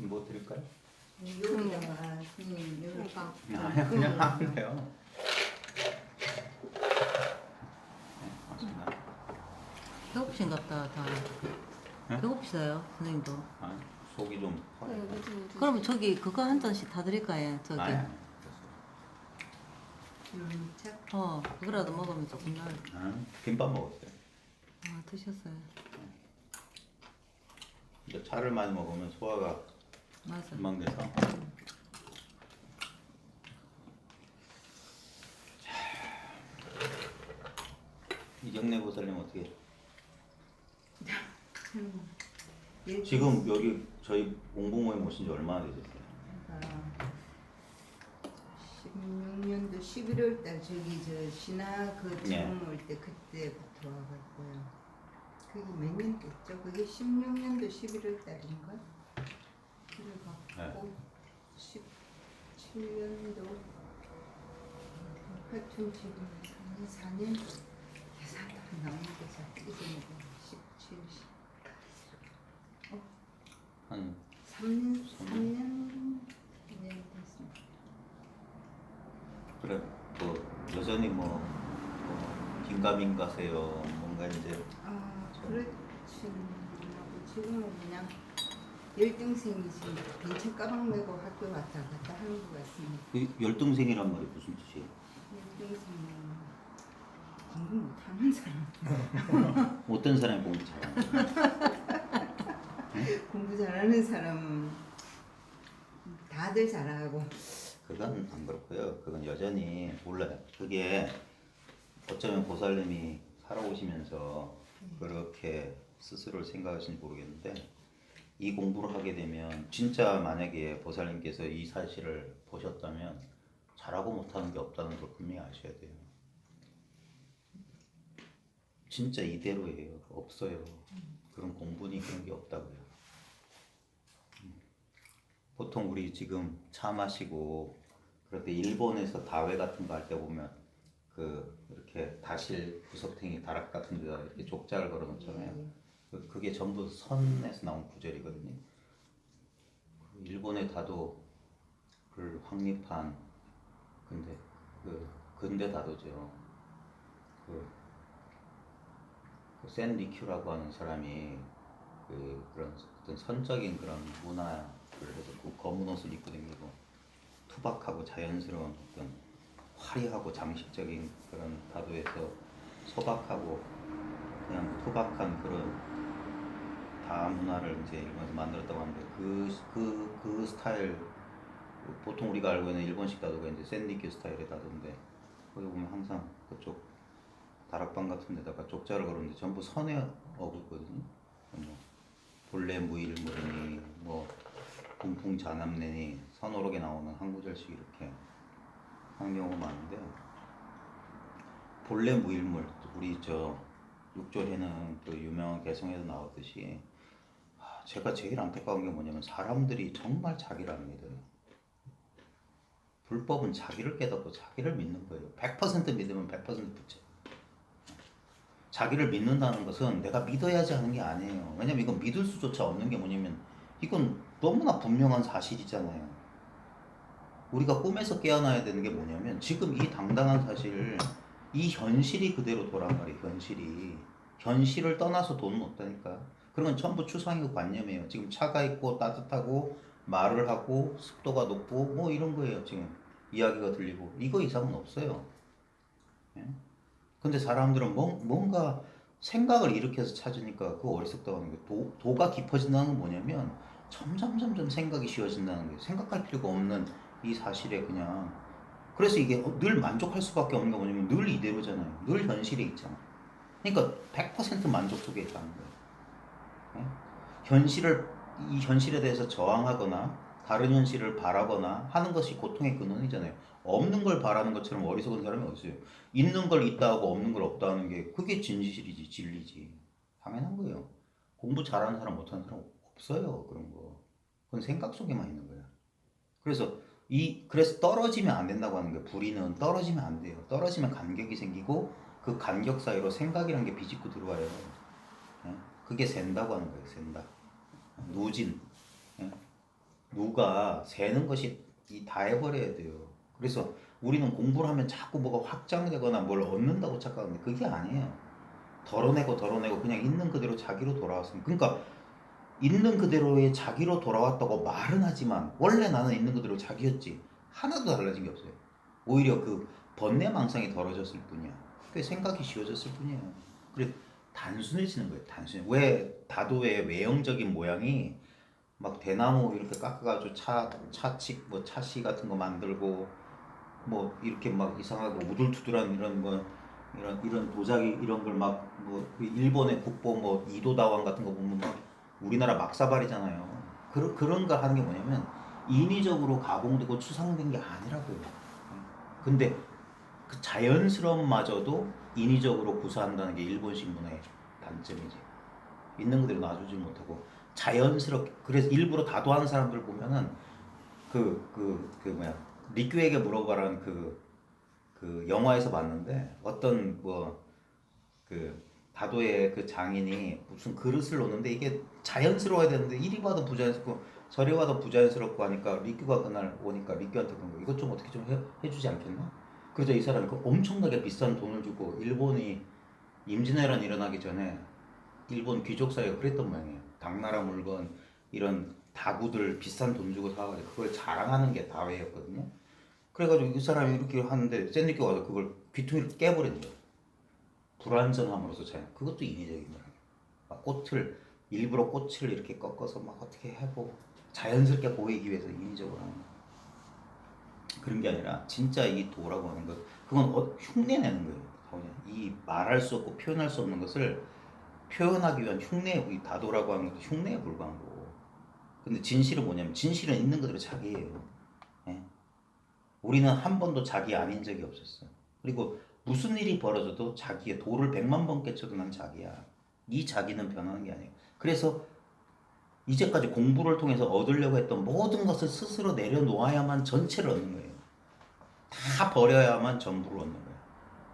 뭐 드릴까요? 여기다가 손님 여기 아니요, 그냥 하면 돼요. 네, 맞습니다. 배고프신갑다 다. 네? 배고프시다요 선생님도. 아, 속이 좀 허해요. 그러면 저기 그거 한 잔씩 다 드릴까요 저기. 아니, 차 그거라도 먹으면 조금 나을. 김밥 먹었어요. 아 드셨어요. 근데 차를 많이 먹으면 소화가 맞아. 금방 돼서. 이정래 보살님 어떻게? 지금 여기 저희 공부 모임 오신 지 얼마나 되셨어요? 16년도 11월 달 저기 저 신화 그 예. 처음 올 때 그때부터 와갖고요. 그게 몇 년 됐죠? 그게 16년도 11월 달인가? 그래갖고 17년도 하여튼 지금 4년 계산도 안 나오는데 자꾸 잊어먹어. 17, 한 3년 됐습니다. 그래 뭐 여전히 뭐 긴가민가세요. 뭔가 이제 그렇지는 않고 지금은 그냥 열등생이지 벤츠 가방 메고 학교 왔다 갔다 하는 것 같습니다. 그 열등생이란 말이 무슨 뜻이에요? 열등생은 공부 못하는 사람. 어떤 사람이 공부 잘하는? 공부 잘하는 사람은 다들 잘하고. 그건 안 그렇고요. 그건 여전히 몰라요. 그게 어쩌면 보살님이 살아오시면서 그렇게 스스로를 생각하시는지 모르겠는데 이 공부를 하게 되면 진짜 만약에 보살님께서 이 사실을 보셨다면 잘하고 못하는 게 없다는 걸 분명히 아셔야 돼요. 진짜 이대로예요. 없어요. 그런 공부니 그런 게 없다고요. 보통 우리 지금 차 마시고 그럴 때 일본에서 다회 같은 거 할 때 보면 그 이렇게 다실 구석탱이 다락 같은 데다 이렇게 족자를 걸어 놓잖아요. 그게 전부 선에서 나온 구절이거든요. 일본의 다도 그 확립한 근데 그 근대 다도죠. 센 리큐라고 하는 사람이 그런 어떤 선적인 그런 문화를 해서 그 검은 옷을 입고 다니고 투박하고 자연스러운 어떤 화려하고 장식적인 그런 다도에서 소박하고 그냥 투박한 그런 다문화를 이제 일본에서 만들었다고 하는데 그 스타일 보통 우리가 알고 있는 일본식 다도가 이제 센리큐 스타일의 다도인데 거기 보면 항상 그쪽 다락방 같은 데다가 족자를 걸었는데 전부 선에 어긋거든요. 뭐 본래 무일물이니 뭐 공풍자남내니 선어록에 나오는 한 구절씩 이렇게 하는 경우가 많은데 본래 무일물 우리 저 육조에는 그 유명한 개성에도 나왔듯이 제가 제일 안타까운 게 뭐냐면 사람들이 정말 자기를 안 믿어요. 불법은 자기를 깨닫고 자기를 믿는 거예요. 100% 믿으면 100% 붙여요. 자기를 믿는다는 것은 내가 믿어야지 하는 게 아니에요. 왜냐면 이건 믿을 수조차 없는 게 뭐냐면 이건 너무나 분명한 사실이잖아요. 우리가 꿈에서 깨어나야 되는 게 뭐냐면 지금 이 당당한 사실, 이 현실이 그대로 돌아가요. 현실을 떠나서 돈은 없다니까. 그런 건 전부 추상이고 관념이에요. 지금 차가 있고 따뜻하고 말을 하고 습도가 높고 뭐 이런 거예요. 지금 이야기가 들리고 이거 이상은 없어요. 예? 근데 사람들은 뭔가 생각을 일으켜서 찾으니까 그거 어리석다고 하는 거예요. 도가 깊어진다는 건 뭐냐면 점점 생각이 쉬워진다는 거예요. 생각할 필요가 없는 이 사실에 그냥. 그래서 이게 늘 만족할 수밖에 없는 게 뭐냐면 늘 이대로잖아요. 늘 현실에 있잖아. 그러니까 100% 만족 속에 있다는 거예요. 이 현실에 대해서 저항하거나 다른 현실을 바라거나 하는 것이 고통의 근원이잖아요. 없는 걸 바라는 것처럼 어리석은 사람이 어딨어요. 있는 걸 있다 하고 없는 걸 없다 하는 게 그게 진실이지, 진리지. 당연한 거예요. 공부 잘하는 사람 못하는 사람 없어요. 그런 거. 그건 생각 속에만 있는 거야. 그래서 떨어지면 안 된다고 하는 거예요. 불의는 떨어지면 안 돼요. 떨어지면 간격이 생기고 그 간격 사이로 생각이라는 게 비집고 들어와요. 그게 샌다고 하는 거예요. 샌다. 노진. 누가 세는 것이 다 해버려야 돼요. 그래서 우리는 공부를 하면 자꾸 뭐가 확장되거나 뭘 얻는다고 착각하는데 그게 아니에요. 덜어내고 덜어내고 그냥 있는 그대로 자기로 돌아왔습니다. 그러니까 있는 그대로의 자기로 돌아왔다고 말은 하지만 원래 나는 있는 그대로 자기였지. 하나도 달라진 게 없어요. 오히려 그 번뇌망상이 덜어졌을 뿐이야. 그 생각이 쉬워졌을 뿐이에요. 그래 단순해지는 거예요. 단순해. 왜 다도의 외형적인 모양이 막 대나무 이렇게 깎아가지고 차칙 뭐 차씨 같은 거 만들고 뭐 이렇게 막 이상하게 우둘투둘한 이런 거 이런 도자기 이런 걸 막 뭐 일본의 국보 뭐 이도다왕 같은 거 보면 막 우리나라 막사발이잖아요. 그런 거 하는 게 뭐냐면 인위적으로 가공되고 추상된 게 아니라고요. 근데 그 자연스러움마저도 인위적으로 구사한다는 게 일본식 문화의 단점이지. 있는 그대로 놔주지 못하고 자연스럽게. 그래서 일부러 다도하는 사람들 보면은 그 뭐야 리큐에게 물어봐라는 그 영화에서 봤는데 어떤 뭐 그 다도의 그 장인이 무슨 그릇을 놓는데 이게 자연스러워야 되는데 이리 봐도 부자연스럽고 저리 봐도 부자연스럽고 하니까 리큐가 그날 오니까 리큐한테 그런 거 이것 좀 어떻게 좀 해주지 않겠나? 그러자 이 사람이 그 엄청나게 비싼 돈을 주고 일본이 임진왜란 일어나기 전에 일본 귀족 사회가 그랬던 모양이에요. 당나라 물건 이런 다구들 비싼 돈 주고 사가지고 그걸 자랑하는 게 다회였거든요. 그래가지고 이 사람이 이렇게 하는데 샌디께 와서 그걸 귀퉁이를 깨버린 거예요. 불완전함으로써 자연. 그것도 인위적인 거예요. 막 꽃을 일부러 꽃을 이렇게 꺾어서 막 어떻게 해보고 자연스럽게 보이기 위해서 인위적으로 하는 거. 그런 게 아니라 진짜 이 도라고 하는 것 그건 흉내 내는 거예요. 이 말할 수 없고 표현할 수 없는 것을 표현하기 위한 이 다도라고 하는 것도 흉내에 불과한 거고. 근데 진실은 뭐냐면 진실은 있는 그대로 자기예요. 예? 우리는 한 번도 자기 아닌 적이 없었어. 그리고 무슨 일이 벌어져도 자기의 도를 100만 번 깨쳐도 난 자기야. 이 자기는 변하는 게 아니에요. 그래서 이제까지 공부를 통해서 얻으려고 했던 모든 것을 스스로 내려놓아야만 전체를 얻는 거예요. 다 버려야만 전부를 얻는 거예요.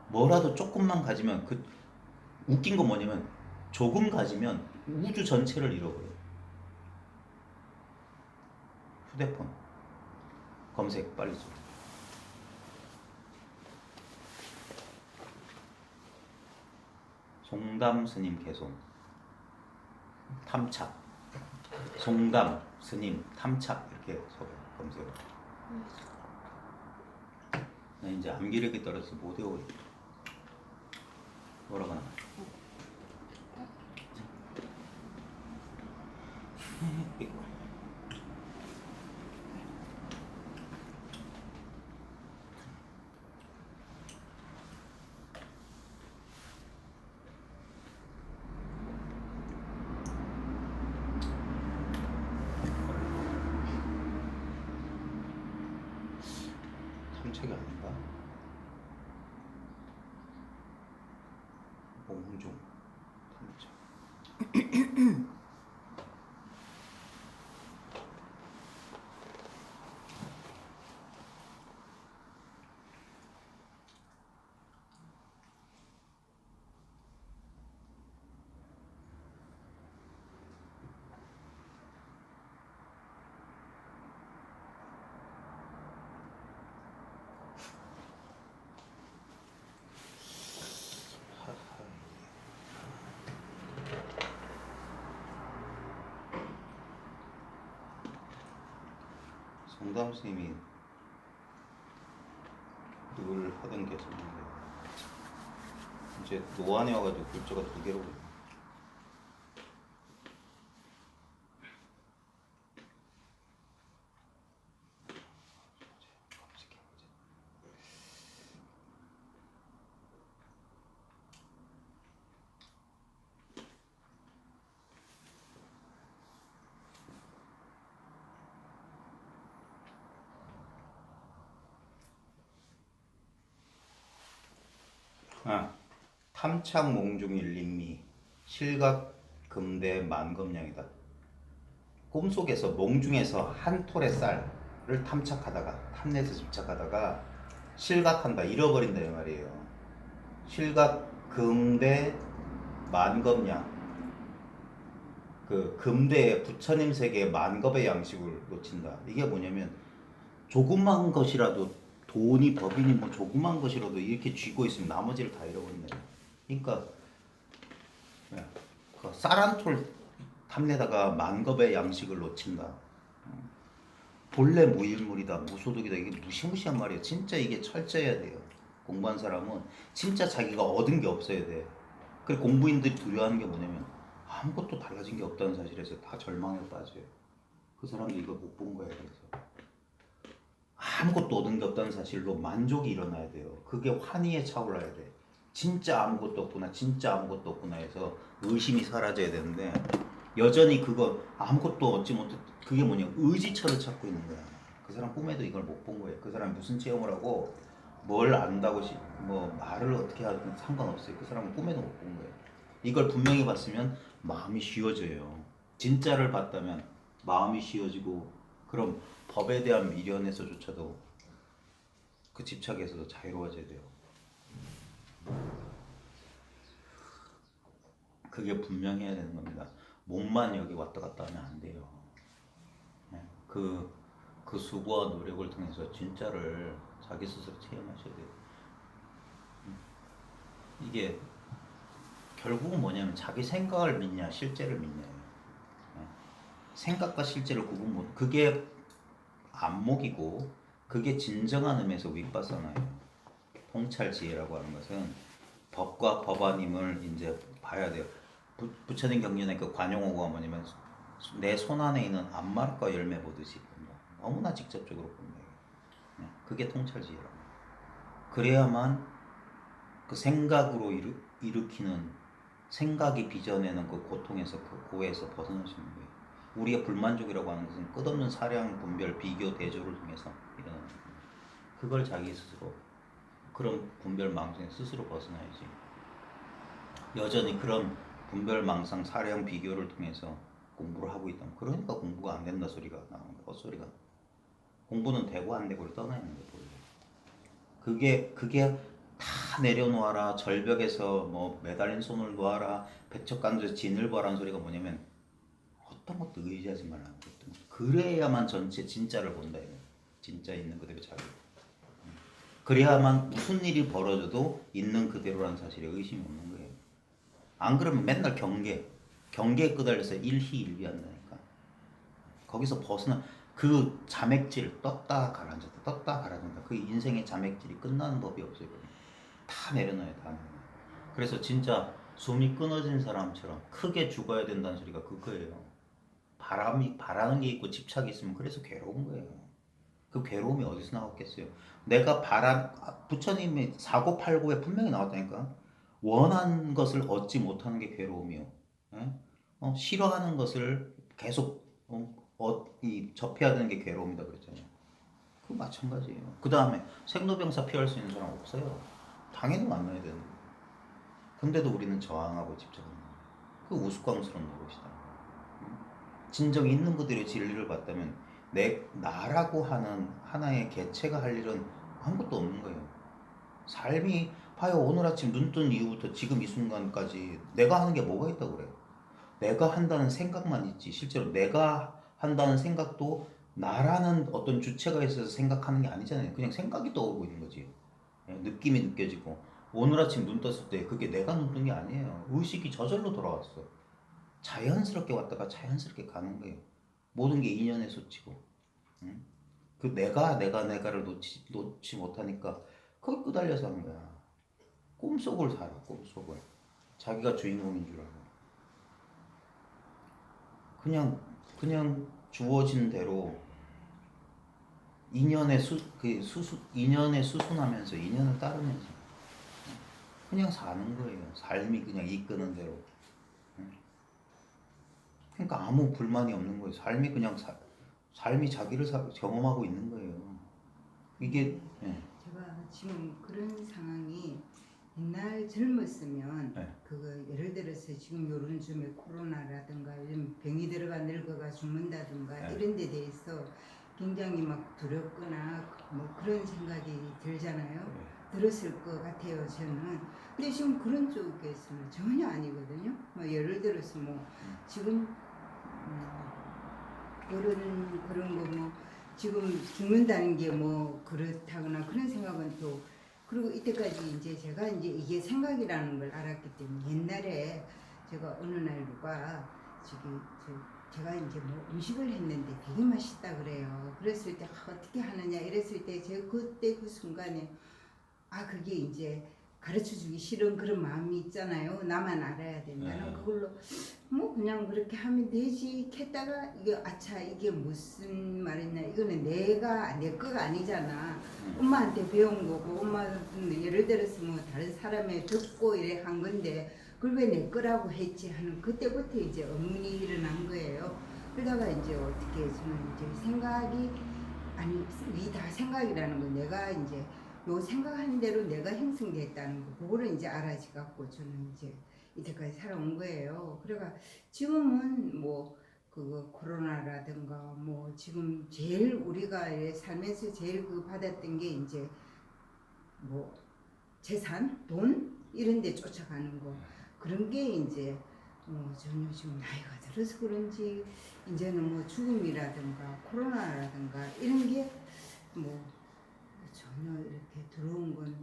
뭐라도 조금만 가지면 웃긴 건 뭐냐면 조금 가지면 우주 전체를 잃어버려요. 휴대폰 검색 빨리 좀. 송담 스님 개송 탐착 송담 스님 탐착 이렇게 검색을. 나 이제 암기력이 떨어져서 못 외우고 있다. 뭐라고 하나? 탐착이 아닌가? 몽중 탐착. 송담 스님이 늘 하던 게 있었는데 이제 노안에 와가지고 글자가 2개로 탐착 몽중일림미 실각 금대 만검량이다. 꿈속에서 몽중에서 한 톨의 쌀을 탐착하다가 탐내서 집착하다가 실각한다 잃어버린다 이 말이에요. 실각 금대 만검량 그 금대 부처님 세계 만겁의 양식을 놓친다. 이게 뭐냐면 조그만 것이라도 돈이 법인이 뭐 조그만 것이라도 이렇게 쥐고 있으면 나머지를 다 잃어버린다. 그러니까 그 쌀 한 톨 탐내다가 만겁의 양식을 놓친다. 본래 무일물이다, 무소득이다. 이게 무시무시한 말이에요. 진짜 이게 철저해야 돼요. 공부한 사람은 진짜 자기가 얻은 게 없어야 돼. 그리고 공부인들이 두려워하는 게 뭐냐면 아무것도 달라진 게 없다는 사실에서 다 절망에 빠져요. 그 사람도 이거 못 본 거예요. 그래서 아무것도 얻은 게 없다는 사실로 만족이 일어나야 돼요. 그게 환희에 차올라야 돼. 진짜 아무것도 없구나, 진짜 아무것도 없구나 해서 의심이 사라져야 되는데 여전히 그거 아무것도 얻지 못해. 그게 뭐냐, 의지처를 찾고 있는 거야. 그 사람 꿈에도 이걸 못 본 거예요. 그 사람 무슨 체험을 하고 뭘 안다고 뭐 말을 어떻게 하든 상관없어요. 그 사람은 꿈에도 못 본 거예요. 이걸 분명히 봤으면 마음이 쉬워져요. 진짜를 봤다면 마음이 쉬워지고, 그럼 법에 대한 미련에서조차도 그 집착에서도 자유로워져야 돼요. 그게 분명해야 되는 겁니다. 몸만 여기 왔다 갔다 하면 안 돼요. 그 수고와 노력을 통해서 진짜를 자기 스스로 체험하셔야 돼요. 이게 결국은 뭐냐면 자기 생각을 믿냐 실제를 믿냐예요. 생각과 실제를 그게 안목이고, 그게 진정한 의미에서 윗바사나예요. 통찰지혜라고 하는 것은 법과 법안임을 이제 봐야 돼요. 부처님 경전에 그 관용어가 뭐냐면 내 손 안에 있는 암말과 열매 보듯이 본다. 너무나 직접적으로 본다. 그게 통찰지혜라고. 그래야만 그 생각으로 일으키는, 생각이 빚어내는 그 고통에서, 그 고해에서 벗어날 수 있는 거예요. 우리의 불만족이라고 하는 것은 끝없는 사량, 분별, 비교, 대조를 통해서 일어나는 거예요. 그걸 자기 스스로, 그런 분별 망상에 스스로 벗어나야지. 여전히 그런 분별 망상, 사량, 비교를 통해서 공부를 하고 있다면, 그러니까 공부가 안 된다 소리가 나오는 거예요. 헛소리가. 공부는 되고 안 되고를 떠나야 하는 거예요. 그게 다 내려놓아라, 절벽에서 뭐 매달린 손을 놓아라, 백척간주에서 진을 보라는 소리가 뭐냐면 어떤 것도 의지하지 말라는 거예요. 그래야만 전체 진짜를 본다. 진짜 있는 그대로 자기. 그래야만 무슨 일이 벌어져도 있는 그대로라는 사실에 의심이 없는 거예요. 안 그러면 맨날 경계에 끄달려서 일희일비한다니까. 거기서 벗어나, 그 자맥질, 떴다 가라앉았다, 떴다 가라앉았다, 그 인생의 자맥질이 끝나는 법이 없어요. 다 내려놔요, 다 내려놔요. 그래서 진짜 숨이 끊어진 사람처럼 크게 죽어야 된다는 소리가 그거예요. 바라는 게 있고 집착이 있으면 그래서 괴로운 거예요. 그 괴로움이 어디서 나왔겠어요? 부처님의 사고팔고에 분명히 나왔다니까. 원한 것을 얻지 못하는 게 괴로움이요. 싫어하는 것을 계속 접해야 되는 게 괴로움이다 그랬잖아요. 그 마찬가지예요. 그 다음에 생로병사 피할 수 있는 사람 없어요. 당연히 만나야 되는 거예요. 근데도 우리는 저항하고 집착하는 거예요. 그 우스꽝스러운 노릇이다. 진정 있는 그대로 진리를 봤다면 나라고 하는 하나의 개체가 할 일은 아무것도 없는 거예요. 삶이, 봐요. 오늘 아침 눈 뜬 이후부터 지금 이 순간까지 내가 하는 게 뭐가 있다고 그래요. 내가 한다는 생각만 있지, 실제로 내가 한다는 생각도 나라는 어떤 주체가 있어서 생각하는 게 아니잖아요. 그냥 생각이 떠오르고 있는 거지. 느낌이 느껴지고, 오늘 아침 눈 떴을 때 그게 내가 눈 뜬 게 아니에요. 의식이 저절로 돌아왔어. 자연스럽게 왔다가 자연스럽게 가는 거예요. 모든 게 인연에 소치고. 그 내가를 놓지 못하니까 거기 끄달려서 하는 거야. 꿈속을 살아, 꿈속을. 자기가 주인공인 줄 알고. 그냥 주어진 대로 인연에 수순하면서, 인연을 따르면서 그냥 사는 거예요. 삶이 그냥 이끄는 대로. 그러니까 아무 불만이 없는 거예요. 삶이 그냥 삶이 자기를 경험하고 있는 거예요. 이게 제가 지금 그런 상황이 옛날 젊었으면 그거 예를 들어서 지금 요런 쯤에 코로나라든가 이런 병이 들어가 늙어가 죽는다든가 이런 데 대해서 굉장히 막 두렵거나 뭐 그런 생각이 들잖아요. 들었을 것 같아요, 저는. 근데 지금 그런 쪽에서는 전혀 아니거든요. 뭐 예를 들어서 뭐 지금 그런 거 뭐 지금 죽는다는 게 뭐 그렇다거나 그런 생각은 또 그리고 이때까지 이제 제가 이제 이게 생각이라는 걸 알았기 때문에 옛날에 제가 어느 날 누가 제가 이제 뭐 음식을 했는데 되게 맛있다 그래요. 그랬을 때 어떻게 하느냐 이랬을 때 제가 그때 그 순간에 그게 이제 가르쳐 주기 싫은 그런 마음이 있잖아요. 나만 알아야 된다는 그걸로 뭐 그냥 그렇게 하면 되지 했다가 이게 아차 이게 무슨 말이냐 이거는 내 거가 아니잖아. 엄마한테 배운 거고 엄마는 예를 들어서 뭐 다른 사람의 듣고 이래 한 건데 그걸 왜 내 거라고 했지 하는 그때부터 이제 의문이 일어난 거예요. 그러다가 이제 어떻게 저는 이제 생각이 아니 이 다 생각이라는 거 내가 이제 요 생각하는 대로 내가 형성됐다는 거 그거를 이제 알아지 갖고 저는 이제 이때까지 살아온 거예요. 그래가 지금은 뭐 그거 코로나라든가 뭐 지금 제일 우리가 살면서 제일 그 받았던 게 이제 뭐 재산, 돈 이런 데 쫓아가는 거 그런 게 이제 저는 지금 나이가 들어서 그런지 이제는 뭐 죽음이라든가 코로나라든가 이런 게 뭐 전혀 이렇게 들어온 건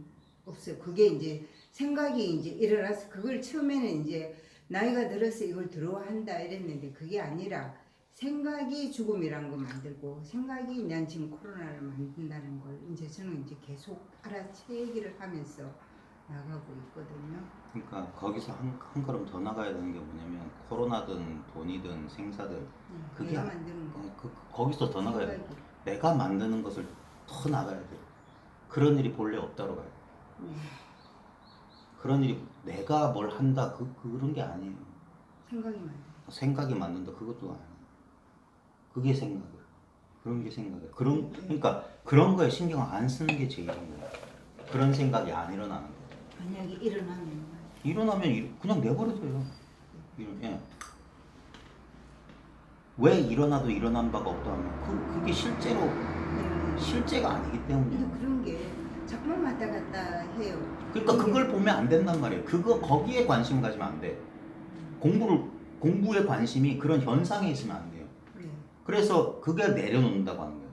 없어요. 그게 이제 생각이 이제 일어나서 그걸 처음에는 이제 나이가 들어서 이걸 들어한다 이랬는데 그게 아니라 생각이 죽음이란 거 만들고 생각이 난 지금 코로나를 만든다는 걸 이제 저는 이제 계속 알아채기를 하면서 나가고 있거든요. 그러니까 거기서 한 걸음 더 나가야 되는 게 뭐냐면 코로나든 돈이든 생사든 그게 내가 만드는 거. 거기서 더 나가야 돼. 생각이. 내가 만드는 것을 더 나가야 돼. 그런 일이 본래 없다고 봐요. 그런 일이 내가 뭘 한다 그런 게 아니에요. 생각이 만든 생각이 만든다 그것도 아니에요. 그게 생각이에요. 그런 게 생각이에요. 그러니까 그런 거에 신경 안 쓰는 게 제일인 거예요. 그런 생각이 안 일어나는 거예요. 만약에 일어나면 그냥 내버려둬요. 예. 왜 일어나도 일어난 바가 없다 하면 그게 실제가 아니기 때문에. 근데 그런 게 자꾸만 왔다 갔다 해요. 그러니까 그걸 보면 안 된단 말이에요. 거기에 관심 가지면 안 돼. 공부에 관심이 그런 현상에 있으면 안 돼요. 그래서 그게 내려놓는다고 하는 거예요.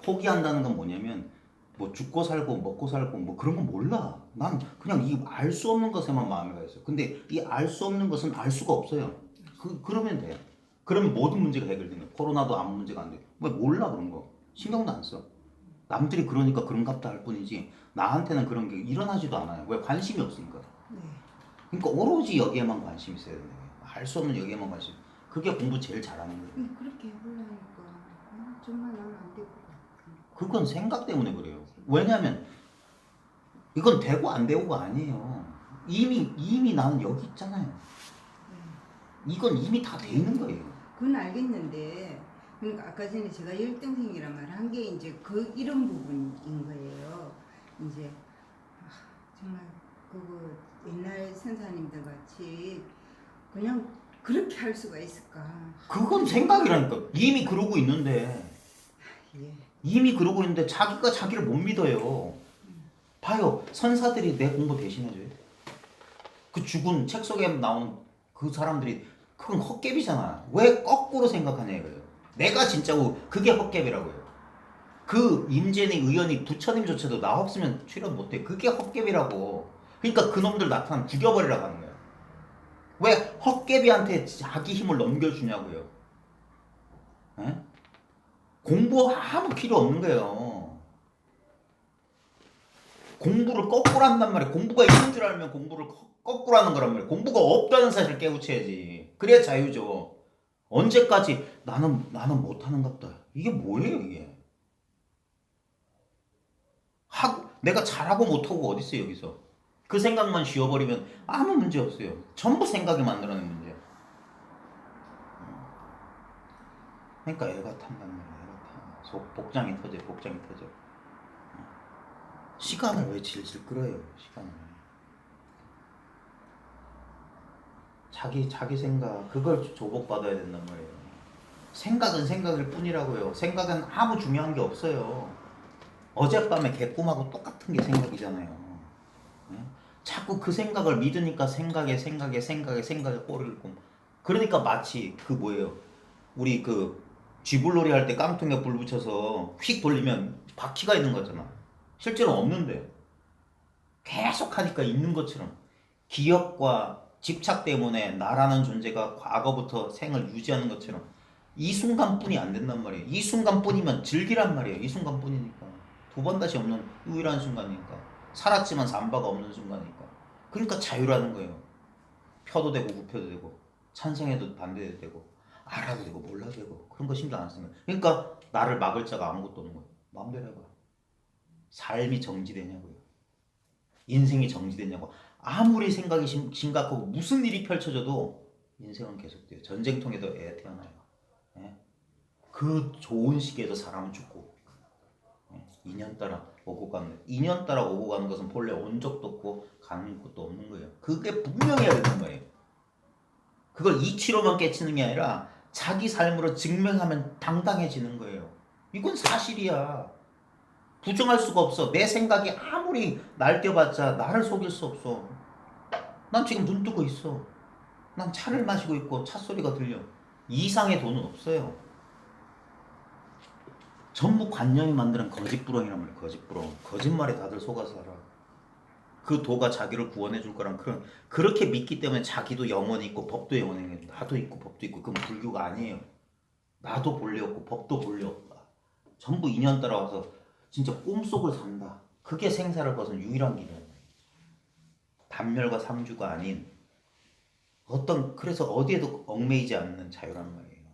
포기한다는 건 뭐냐면 뭐 죽고 살고 먹고 살고 뭐 그런 건 몰라. 난 그냥 이 알 수 없는 것에만 마음이 가 있어요. 근데 이 알 수 없는 것은 알 수가 없어요. 그러면 돼요. 그러면 모든 문제가 해결되는 거예요. 코로나도 아무 문제가 안 돼. 왜 몰라 그런 거. 신경도 안 써. 남들이 그러니까 그런갑다 할 뿐이지 나한테는 그런 게 일어나지도 않아요. 왜? 관심이 없으니까. 그러니까 오로지 여기에만 관심이 있어야 돼요. 알 수 없는 여기에만 관심. 그게 공부 제일 잘하는 거예요. 그렇게 해보려니까 정말 나는 안 되고. 그건 생각 때문에 그래요. 왜냐면 이건 되고 안 되고가 아니에요. 이미 나는 여기 있잖아요. 이건 이미 다 돼 있는 거예요. 그건 알겠는데 그러니까 아까 전에 제가 열등생이란 말 한 게 이제 이런 부분인 거예요. 이제 정말 그거 옛날 선사님들 같이 그냥 그렇게 할 수가 있을까? 그건 생각이라니까. 이미 그러고 있는데 자기가 자기를 못 믿어요. 봐요. 선사들이 내 공부 대신해줘요. 그 죽은 책 속에 나온 그 사람들이 그건 헛개비잖아. 왜 거꾸로 생각하냐 이거예요. 내가 진짜고 그게 헛개비라고요. 그 임재ning 의원이 부처님조차도 나 없으면 출연 못해. 그게 헛개비라고. 그러니까 그놈들 나타나면 죽여버리라고 하는 거예요. 왜 헛개비한테 자기 힘을 넘겨주냐고요. 에? 공부 아무 필요 없는 거예요. 공부를 거꾸로 한단 말이에요. 공부가 있는 줄 알면 공부를 거꾸로 하는 거란 말이에요. 공부가 없다는 사실을 깨우쳐야지. 그래야 자유죠. 언제까지 나는 못하는갑다. 이게 뭐예요 이게. 내가 잘하고 못하고 어디 있어요 여기서. 그 생각만 쉬어버리면 아무 문제 없어요. 전부 생각이 만들어낸 문제. 그러니까 애가 탄단 말이야. 애가 타. 복장이 터져. 시간을 왜 질질 끌어요. 시간을. 자기 생각 그걸 조복받아야 된단 말이에요. 생각은 생각일 뿐이라고요. 생각은 아무 중요한 게 없어요. 어젯밤에 개꿈하고 똑같은 게 생각이잖아요. 자꾸 그 생각을 믿으니까 생각에 꼬리를 꼽. 그러니까 마치 그 뭐예요? 우리 그 쥐불놀이 할 때 깡통에 불 붙여서 휙 돌리면 바퀴가 있는 거잖아. 실제로는 없는데 계속 하니까 있는 것처럼 기억과 집착 때문에 나라는 존재가 과거부터 생을 유지하는 것처럼 이 순간뿐이 안 된단 말이에요. 이 순간뿐이면 즐기란 말이에요. 이 순간뿐이니까. 두 번 다시 없는 유일한 순간이니까. 살았지만 삼바가 없는 순간이니까. 그러니까 자유라는 거예요. 펴도 되고 굽혀도 되고 찬성해도 반대해도 되고 알아도 되고 몰라도 되고 그런 거 신경 안 쓰는 거예요. 그러니까 나를 막을 자가 아무것도 없는 거예요. 마음대로 해봐. 삶이 정지되냐고요. 인생이 정지되냐고. 아무리 생각이 심각하고 무슨 일이 펼쳐져도 인생은 계속돼요. 전쟁통에도 애 태어나요. 예? 그 좋은 시기에도 사람은 죽고 2년 따라 오고 가는 2년 따라 오고 가는 것은 본래 온 적도 없고 가는 것도 없는 거예요. 그게 분명해야 되는 거예요. 그걸 이치로만 깨치는 게 아니라 자기 삶으로 증명하면 당당해지는 거예요. 이건 사실이야. 부정할 수가 없어. 내 생각이 아무리 날뛰어봤자 나를 속일 수 없어. 난 지금 눈 뜨고 있어. 난 차를 마시고 있고 차 소리가 들려. 이상의 돈은 없어요. 전부 관념이 만드는 거짓부렁이란 말이야. 거짓부렁. 거짓말에 다들 속아서 살아. 그 도가 자기를 구원해 줄 거란 그렇게 믿기 때문에 자기도 영원히 있고 법도 영원히 있고 나도 있고 법도 있고. 그건 불교가 아니에요. 나도 본래 없고 법도 본래 없다. 전부 인연 따라와서 진짜 꿈속을 산다. 그게 생사를 벗은 유일한 길이야. 단멸과 삼주가 아닌 그래서 어디에도 얽매이지 않는 자유란 말이에요.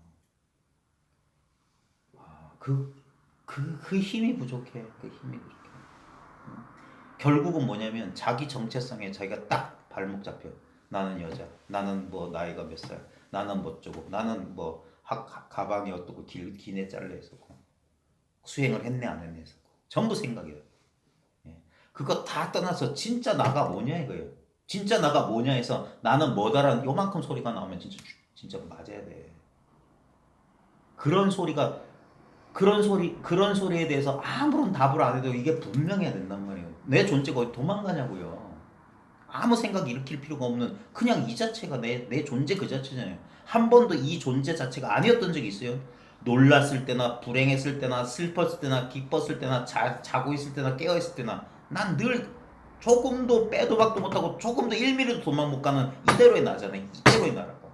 그 힘이 부족해. 그 힘이 부족해. 결국은 뭐냐면 자기 정체성에 자기가 딱 발목 잡혀. 나는 여자. 나는 뭐 나이가 몇 살. 나는 뭐 어쩌고. 나는 뭐 가방이 어떻고 기내 잘려 있었고. 수행을 했네 안 했네 했었고. 전부 생각이에요. 그거 다 떠나서 진짜 나가 뭐냐 이거예요. 진짜 나가 뭐냐 해서 나는 뭐다라는 요만큼 소리가 나오면 진짜 맞아야 돼. 그런 소리에 대해서 아무런 답을 안 해도 이게 분명해야 된단 말이에요. 내 존재가 어디 도망가냐고요. 아무 생각 일으킬 필요가 없는 그냥 이 자체가 내 존재 그 자체잖아요. 한 번도 이 존재 자체가 아니었던 적이 있어요? 놀랐을 때나 불행했을 때나 슬펐을 때나 기뻤을 때나 자고 있을 때나 깨어 있을 때나 난 늘 조금도 빼도 박도 못하고 조금도 1mm도 도망 못 가는 이대로의 나잖아요. 이대로의 나라고.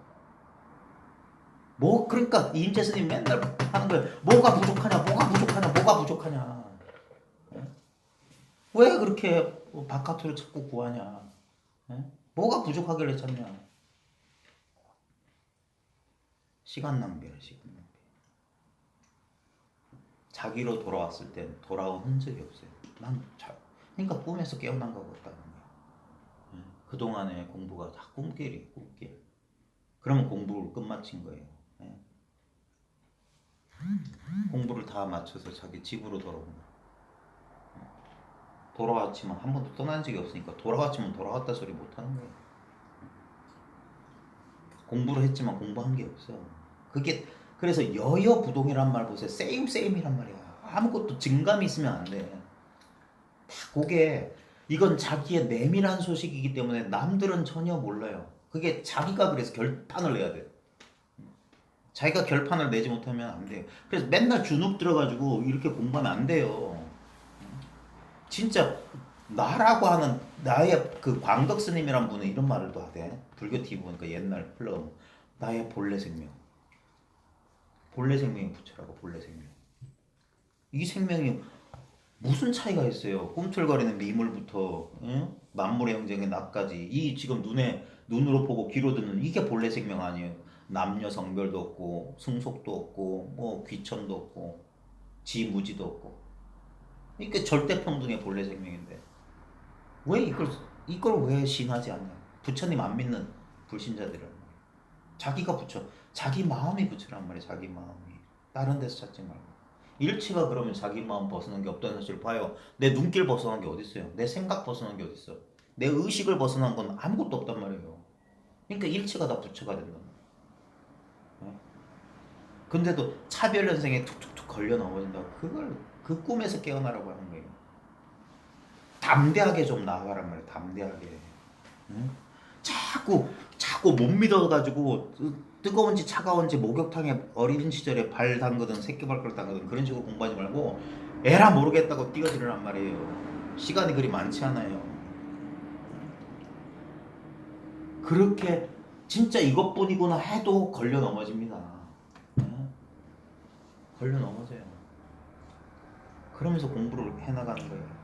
그러니까 이인재 스님 맨날 하는 거예요. 뭐가 부족하냐 뭐가 부족하냐 뭐가 부족하냐. 왜 그렇게 바깥으로 자꾸 구하냐. 뭐가 부족하길래 찾냐. 시간 낭비야 시간 낭비. 자기로 돌아왔을 땐 돌아온 흔적이 없어요. 그러니까 꿈에서 깨어난 것 같다는 거야. 그동안의 공부가 다 꿈길이에요. 꿈길. 그러면 공부를 끝마친 거예요. 공부를 다 마쳐서 자기 집으로 돌아온 거예요. 돌아왔지만 한 번도 떠난 적이 없으니까 돌아왔지만 돌아왔다 소리 못하는 거예요. 공부를 했지만 공부한 게 없어. 그래서 여여부동이란 말 보세요. 세임이란 말이야. 아무것도 증감이 있으면 안 돼. 이건 자기의 내밀한 소식이기 때문에 남들은 전혀 몰라요. 그게 자기가 그래서 결판을 내야 돼. 자기가 결판을 내지 못하면 안 돼요. 그래서 맨날 주눅 들어가지고 이렇게 공부하면 안 돼요. 진짜 나라고 하는 나의 그 광덕 스님이란 분은 이런 말을 또 하대. 불교 TV 보니까 옛날 흘러가면 나의 본래 생명이 부처라고. 본래 생명. 이 생명이 무슨 차이가 있어요? 꿈틀거리는 미물부터 만물의 형제의 나까지 이 지금 눈으로 보고 귀로 듣는 이게 본래 생명 아니에요? 남녀 성별도 없고 승속도 없고 뭐 귀천도 없고 지무지도 없고 이게 절대평등의 본래 생명인데 왜 이걸 왜 신하지 않냐? 부처님 안 믿는 불신자들은 자기가 부처, 자기 마음이 부처란 말이에요. 자기 마음이 다른 데서 찾지 말고. 일치가 그러면 자기 마음 벗어난 게 없다는 사실을 봐요. 내 눈길 벗어난 게 어디 있어요? 내 생각 벗어난 게 어디 있어? 내 의식을 벗어난 건 아무것도 없단 말이에요. 그러니까 일치가 다 부처가 된단 말이에요. 근데도 차별 현상에 툭툭툭 걸려 넘어진다고 그 꿈에서 깨어나라고 하는 거예요. 담대하게 좀 나아가란 말이에요. 담대하게. 자꾸 못 믿어가지고 뜨거운지 차가운지 목욕탕에 어린 시절에 발 담그든 새끼발가락 담그든 그런 식으로 공부하지 말고 에라 모르겠다고 뛰어들으란 말이에요. 시간이 그리 많지 않아요. 그렇게 진짜 이것뿐이구나 해도 걸려 넘어집니다. 걸려 넘어져요. 그러면서 공부를 해나가는 거예요.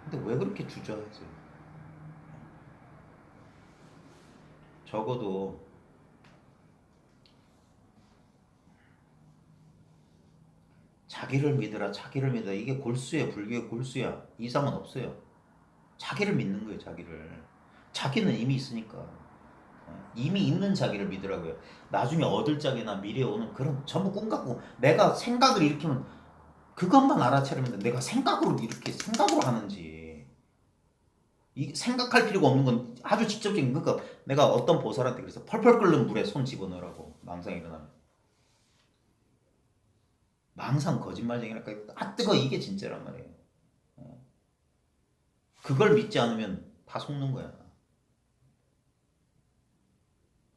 근데 왜 그렇게 주저하세요? 적어도 자기를 믿으라, 자기를 믿으라. 이게 골수예요. 불교의 골수야. 이상은 없어요. 자기를 믿는 거예요. 자기를. 자기는 이미 있으니까. 이미 있는 자기를 믿으라고요. 나중에 얻을 자기나 미래에 오는 그런 전부 꿈 같고, 내가 생각을 일으키면 그것만 알아차리면 돼. 내가 생각으로 이렇게 생각으로 하는지. 이 생각할 필요가 없는 건 아주 직접적인. 그러니까 내가 어떤 보살한테 그래서 펄펄 끓는 물에 손 집어넣으라고. 망상이 일어나면. 망상 거짓말쟁이랄까. 아 뜨거, 이게 진짜란 말이에요. 그걸 믿지 않으면 다 속는 거야.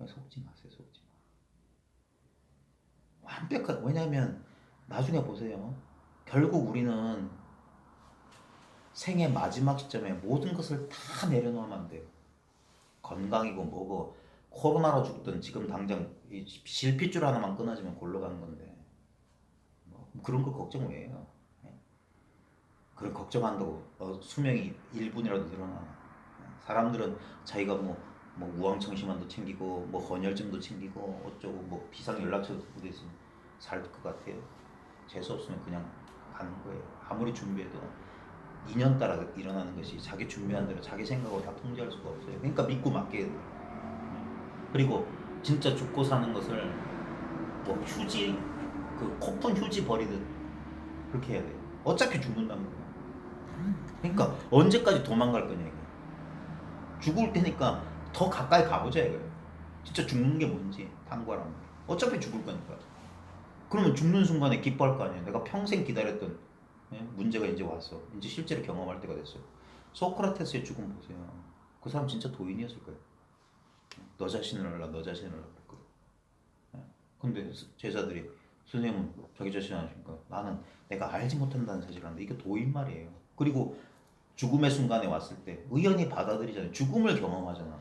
속지 마세요. 속지 마. 완벽한. 왜냐면 나중에 보세요. 결국 우리는 생의 마지막 시점에 모든 것을 다 내려놓으면 안 돼요. 건강이고 뭐고 코로나로 죽든 지금 당장 이 실핏줄 하나만 끊어지면 골로 가는 건데 뭐 그런 거 걱정 왜 해요? 그런 걱정한다고 수명이 1분이라도 늘어나. 사람들은 자기가 뭐 우황청심환도 챙기고 뭐 헌혈증도 챙기고 어쩌고 뭐 비상연락처도 돼 있으면 살 것 같아요. 재수 없으면 그냥 가는 거예요. 아무리 준비해도 2년 따라 일어나는 것이 자기 준비한 대로 자기 생각으로 다 통제할 수가 없어요. 그러니까 믿고 맡겨야 돼요. 그리고 진짜 죽고 사는 것을 뭐 휴지, 그 코푼 휴지 버리듯 그렇게 해야 돼요. 어차피 죽는단 말이에요. 그러니까 언제까지 도망갈 거냐 이거. 죽을 테니까 더 가까이 가보자 이거예요. 진짜 죽는 게 뭔지 탐구하란 말이에요. 어차피 죽을 거니까. 그러면 죽는 순간에 기뻐할 거 아니에요. 내가 평생 기다렸던 문제가 이제 왔어. 이제 실제로 경험할 때가 됐어요. 소크라테스의 죽음 보세요. 그 사람 진짜 도인이었을 거예요. 너 자신을 알라, 너 자신을 알라 그랬거든. 근데 제자들이 선생님은 자기 자신 아십니까? 나는 내가 알지 못한다는 사실을 아는데 이게 도인 말이에요. 그리고 죽음의 순간에 왔을 때 의연히 받아들이잖아요. 죽음을 경험하잖아.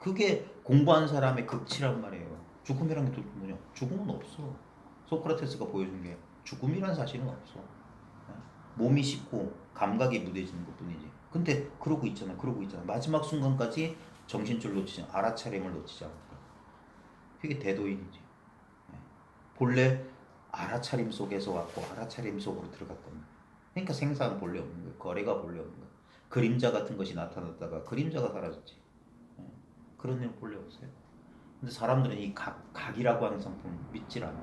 그게 공부한 사람의 극치란 말이에요. 죽음이란 게 또 뭐냐? 죽음은 없어. 소크라테스가 보여준 게 죽음이란 사실은 없어. 몸이 식고 감각이 무뎌지는 것뿐이지. 근데 그러고 있잖아. 그러고 있잖아. 마지막 순간까지 정신줄 놓치지 않아. 알아차림을 놓치지 않을까. 그게 대도인이지. 본래 알아차림 속에서 왔고 알아차림 속으로 들어갔단 말이야. 그러니까 생사는 본래 없는 거야. 거래가 본래 없는 거야. 그림자 같은 것이 나타났다가 그림자가 사라졌지. 그런 일 본래 없어요. 근데 사람들은 이 각이라고 하는 상품을 믿질 않아.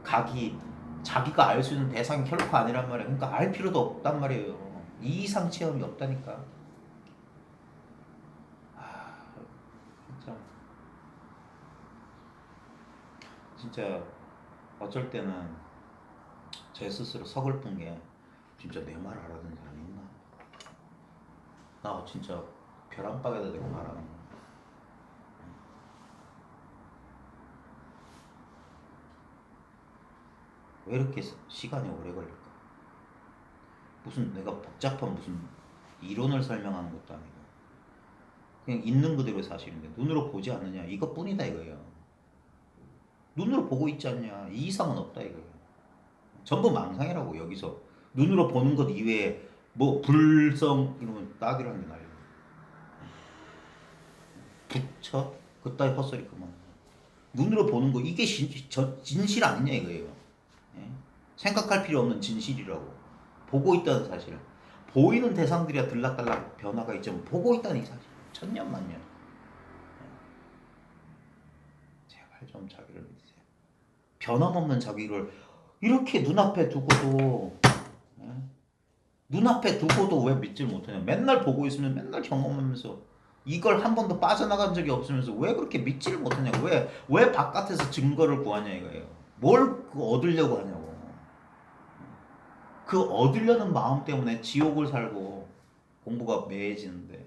각이 자기가 알 수 있는 대상이 결코 아니란 말이야. 그러니까 알 필요도 없단 말이에요. 이 이상 체험이 없다니까. 진짜 어쩔 때는 제 스스로 서글픈 게 진짜 내 말 알아듣는 사람이 있나? 나 진짜 별 안팎에다 대고 말하는 거야. 왜 이렇게 시간이 오래 걸릴까? 무슨 내가 복잡한 무슨 이론을 설명하는 것도 아니고 그냥 있는 그대로 사실인데 눈으로 보지 않느냐 이것뿐이다 이거예요. 눈으로 보고 있지 않냐 이 이상은 없다 이거예요. 전부 망상이라고. 여기서 눈으로 보는 것 이외에 뭐 불성 이러면 따귀라는 게 날려. 부처 그따위 헛소리 그만. 눈으로 보는 거 이게 진실 아니냐 이거예요. 생각할 필요 없는 진실이라고. 보고 있다는 사실. 보이는 대상들이야 들락달락 변화가 있지만 보고 있다는 이 사실. 천년만년. 제발 좀 자기를 믿으세요. 변함없는 자기를 이렇게 눈앞에 두고도 왜 믿질 못하냐. 맨날 보고 있으면 맨날 경험하면서 이걸 한 번도 빠져나간 적이 없으면서 왜 그렇게 믿지를 못하냐고. 왜 바깥에서 증거를 구하냐 이거예요. 뭘 얻으려고 하냐고. 그 얻으려는 마음 때문에 지옥을 살고 공부가 매해지는데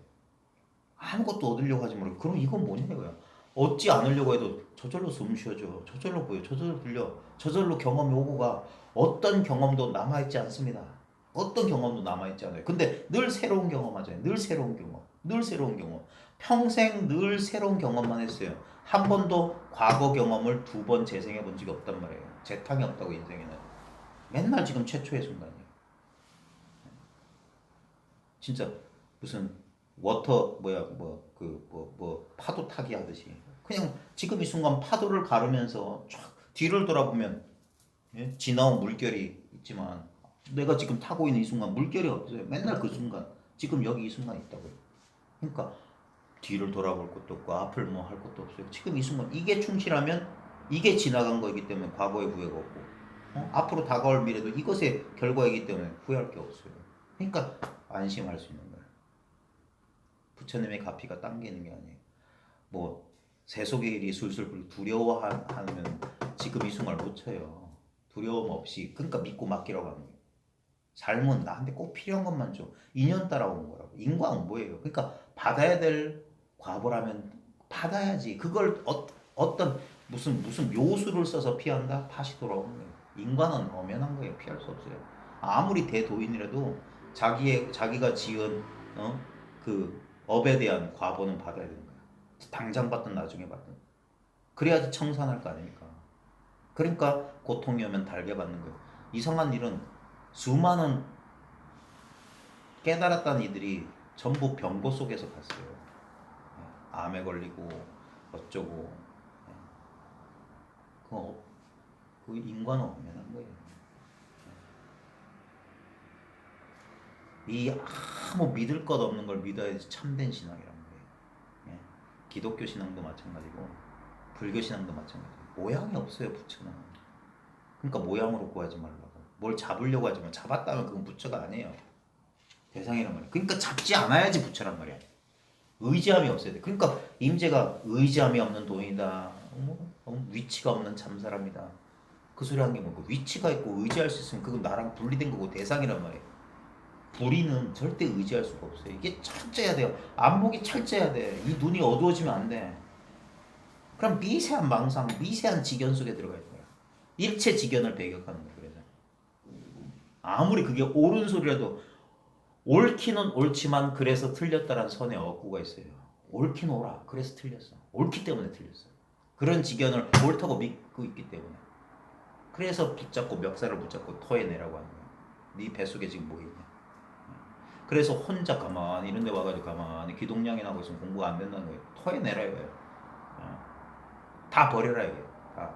아무것도 얻으려고 하지 말고. 그럼 이건 뭐냐 이거야. 얻지 않으려고 해도 저절로 숨 쉬어져. 저절로 보여. 저절로 들려. 저절로 경험이 오고 가. 어떤 경험도 남아있지 않습니다. 어떤 경험도 남아있지 않아요. 근데 늘 새로운 경험하잖아요. 늘 새로운 경험. 늘 새로운 경험. 평생 늘 새로운 경험만 했어요. 한 번도 과거 경험을 2번 재생해 본 적이 없단 말이에요. 재탕이 없다고 인생에는. 맨날 지금 최초의 순간이에요. 진짜 무슨 워터 파도 타기 하듯이 그냥 지금 이 순간 파도를 가르면서 쫙 뒤를 돌아보면 지나온 물결이 있지만 내가 지금 타고 있는 이 순간 물결이 없어요. 맨날 그 순간 지금 여기 이 순간 있다고요. 그러니까 뒤를 돌아볼 것도 없고 앞을 뭐 할 것도 없어요. 지금 이 순간 이게 충실하면 이게 지나간 거이기 때문에 과거에 후회가 없고 앞으로 다가올 미래도 이것의 결과이기 때문에 후회할 게 없어요. 그러니까 안심할 수 있는 거예요. 부처님의 가피가 당기는 게 아니에요. 뭐 세속의 일이 술술 두려워하면 지금 이 순간을 못 쳐요. 두려움 없이. 그러니까 믿고 맡기라고 하는 거예요. 삶은 나한테 꼭 필요한 것만 줘. 인연 따라오는 거라고. 인과는 뭐예요? 그러니까 받아야 될 과보라면 받아야지. 그걸 어떤 무슨 묘수를 써서 피한다? 다시 돌아오는 거예요. 인과는 엄연한 거예요. 피할 수 없어요. 아무리 대도인이라도 자기가 지은 그 업에 대한 과보는 받아야 되는 거예요. 당장 받든 나중에 받든. 그래야지 청산할 거 아닙니까? 그러니까 고통이 오면 달게 받는 거예요. 이상한 일은 수많은 깨달았다는 이들이 전부 병고 속에서 갔어요. 암에 걸리고 어쩌고. 그 인과는 엄연한 거예요. 이 아무 믿을 것 없는 걸 믿어야지 참된 신앙이란 거예요. 기독교 신앙도 마찬가지고 불교 신앙도 마찬가지고 모양이 없어요. 부처는. 그러니까 모양으로 구하지 말라고. 뭘 잡으려고 하지만 잡았다면 그건 부처가 아니에요. 대상이란 말이야. 그러니까 잡지 않아야지 부처란 말이야. 의지함이 없어야 돼. 그러니까 임재가 의지함이 없는 도인이다. 위치가 없는 참사람이다. 그 소리 한 게 뭐고 위치가 있고 의지할 수 있으면 그건 나랑 분리된 거고 대상이란 말이에요. 불의는 절대 의지할 수가 없어요. 이게 철저해야 돼요. 안목이 철저해야 돼. 이 눈이 어두워지면 안 돼. 그럼 미세한 망상, 미세한 지견 속에 들어가야 돼요. 일체 지견을 배격하는 거예요. 그래서 아무리 그게 옳은 소리라도 옳기는 옳지만 그래서 틀렸다라는 선의 어구가 있어요. 옳긴 옳아. 그래서 틀렸어. 옳기 때문에 틀렸어. 그런 지견을 옳다고 믿고 있기 때문에. 그래서 붙잡고 멱살을 붙잡고 토해내라고 하는 거예요. 네 뱃속에 지금 뭐 있냐. 그래서 혼자 가만히 이런 데 와가지고 가만히 기동량이 나고 있으면 공부가 안 된다는 거예요. 토해내라 이거예요. 다 버려라 이거예요. 다.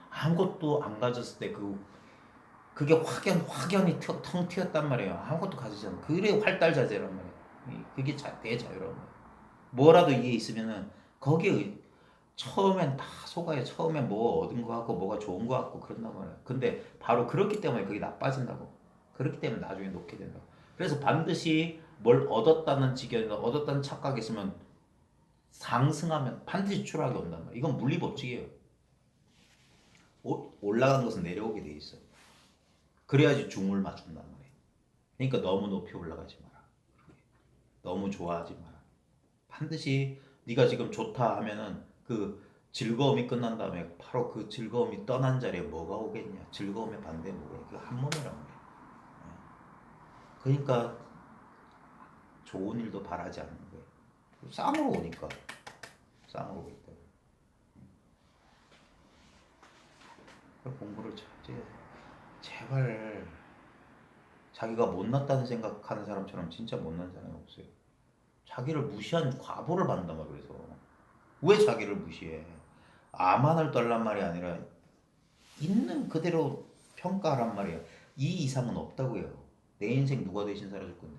아무것도 안 가졌을 때 그게 확연히 텅 튀었단 말이에요. 아무것도 가지지 않아. 그래 활달자재란 말이에요. 그게 대자유란 말이에요. 뭐라도 이게 있으면은 거기에 처음엔 다 속아요. 처음엔 뭐 얻은 거 같고 뭐가 좋은 거 같고 그런단 말이에요. 근데 바로 그렇기 때문에 그게 나빠진다고. 그렇기 때문에 나중에 놓게 된다고. 그래서 반드시 뭘 얻었다는 지견이나 얻었다는 착각이 있으면 상승하면 반드시 추락이 온단 말이에요. 이건 물리법칙이에요. 올라간 것은 내려오게 돼 있어요. 그래야지 중을 맞춘단 말이에요. 그러니까 너무 높이 올라가지 마라. 너무 좋아하지 마라. 반드시 네가 지금 좋다 하면은 그 즐거움이 끝난 다음에 바로 그 즐거움이 떠난 자리에 뭐가 오겠냐. 즐거움의 반대 뭐가 그거 한 몸이란 말이에요. 그러니까 좋은 일도 바라지 않는 거예요. 쌍으로 오니까. 쌍으로 오기 때문에. 공부를 잘해야 돼. 제발 자기가 못났다는 생각하는 사람처럼 진짜 못난 사람이 없어요. 자기를 무시한 과보를 받는단 말이에요. 그래서 왜 자기를 무시해? 암만을 떨란 말이 아니라 있는 그대로 평가하란 말이에요. 이 이상은 없다고요. 내 인생 누가 대신 살아줄 건데?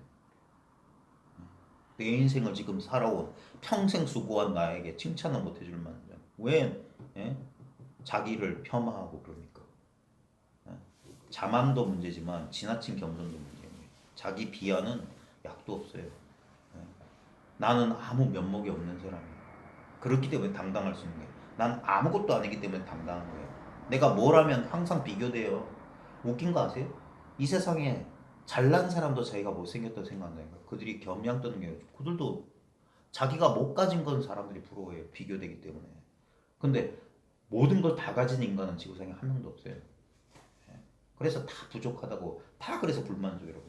내 인생을 지금 살아온 평생 수고한 나에게 칭찬을 못 해줄 만한 왜 자기를 폄하하고 그러니까? 자만도 문제지만 지나친 겸손도 문제예요. 자기 비하는 약도 없어요. 나는 아무 면목이 없는 사람이에요. 그렇기 때문에 당당할 수 있는 거예요. 난 아무것도 아니기 때문에 당당한 거예요. 내가 뭘 하면 항상 비교돼요. 웃긴 거 아세요? 이 세상에 잘난 사람도 자기가 못생겼다고 생각한다니까. 그들이 겸양 떠는 게 그들도 자기가 못 가진 건 사람들이 부러워해요. 비교되기 때문에. 근데 모든 걸 다 가진 인간은 지구상에 한 명도 없어요. 예. 그래서 다 부족하다고, 다 그래서 불만족이라고.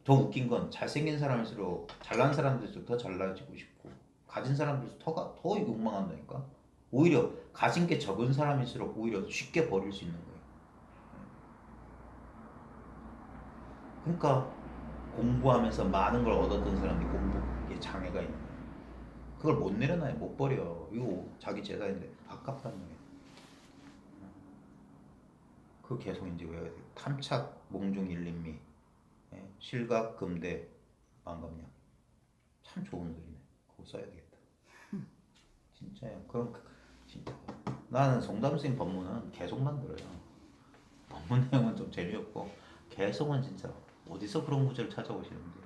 더 웃긴 건 잘생긴 사람일수록, 잘난 사람들일수록 더 잘나지고 싶고, 가진 사람들일수록 더 욕망한다니까. 오히려 가진 게 적은 사람일수록 오히려 쉽게 버릴 수 있는 거예요. 그러니까 공부하면서 많은 걸 얻었던 사람들이 공부에 장애가 있는 거예요. 그걸 못 내려놔요. 못 버려. 이거 자기 재산인데 아깝단 말이에요. 그 계속 이제 외워야 돼요. 탐착, 몽중, 일림미, 예? 실각, 금대, 만감량. 참 좋은 글이네. 그거 써야 되겠다. 진짜요. 그럼 진짜 나는 송담생 법문은 계속 만들어요. 법문 내용은 좀 재미없고 계속은 진짜 어디서 그런 구절을 찾아오시는지.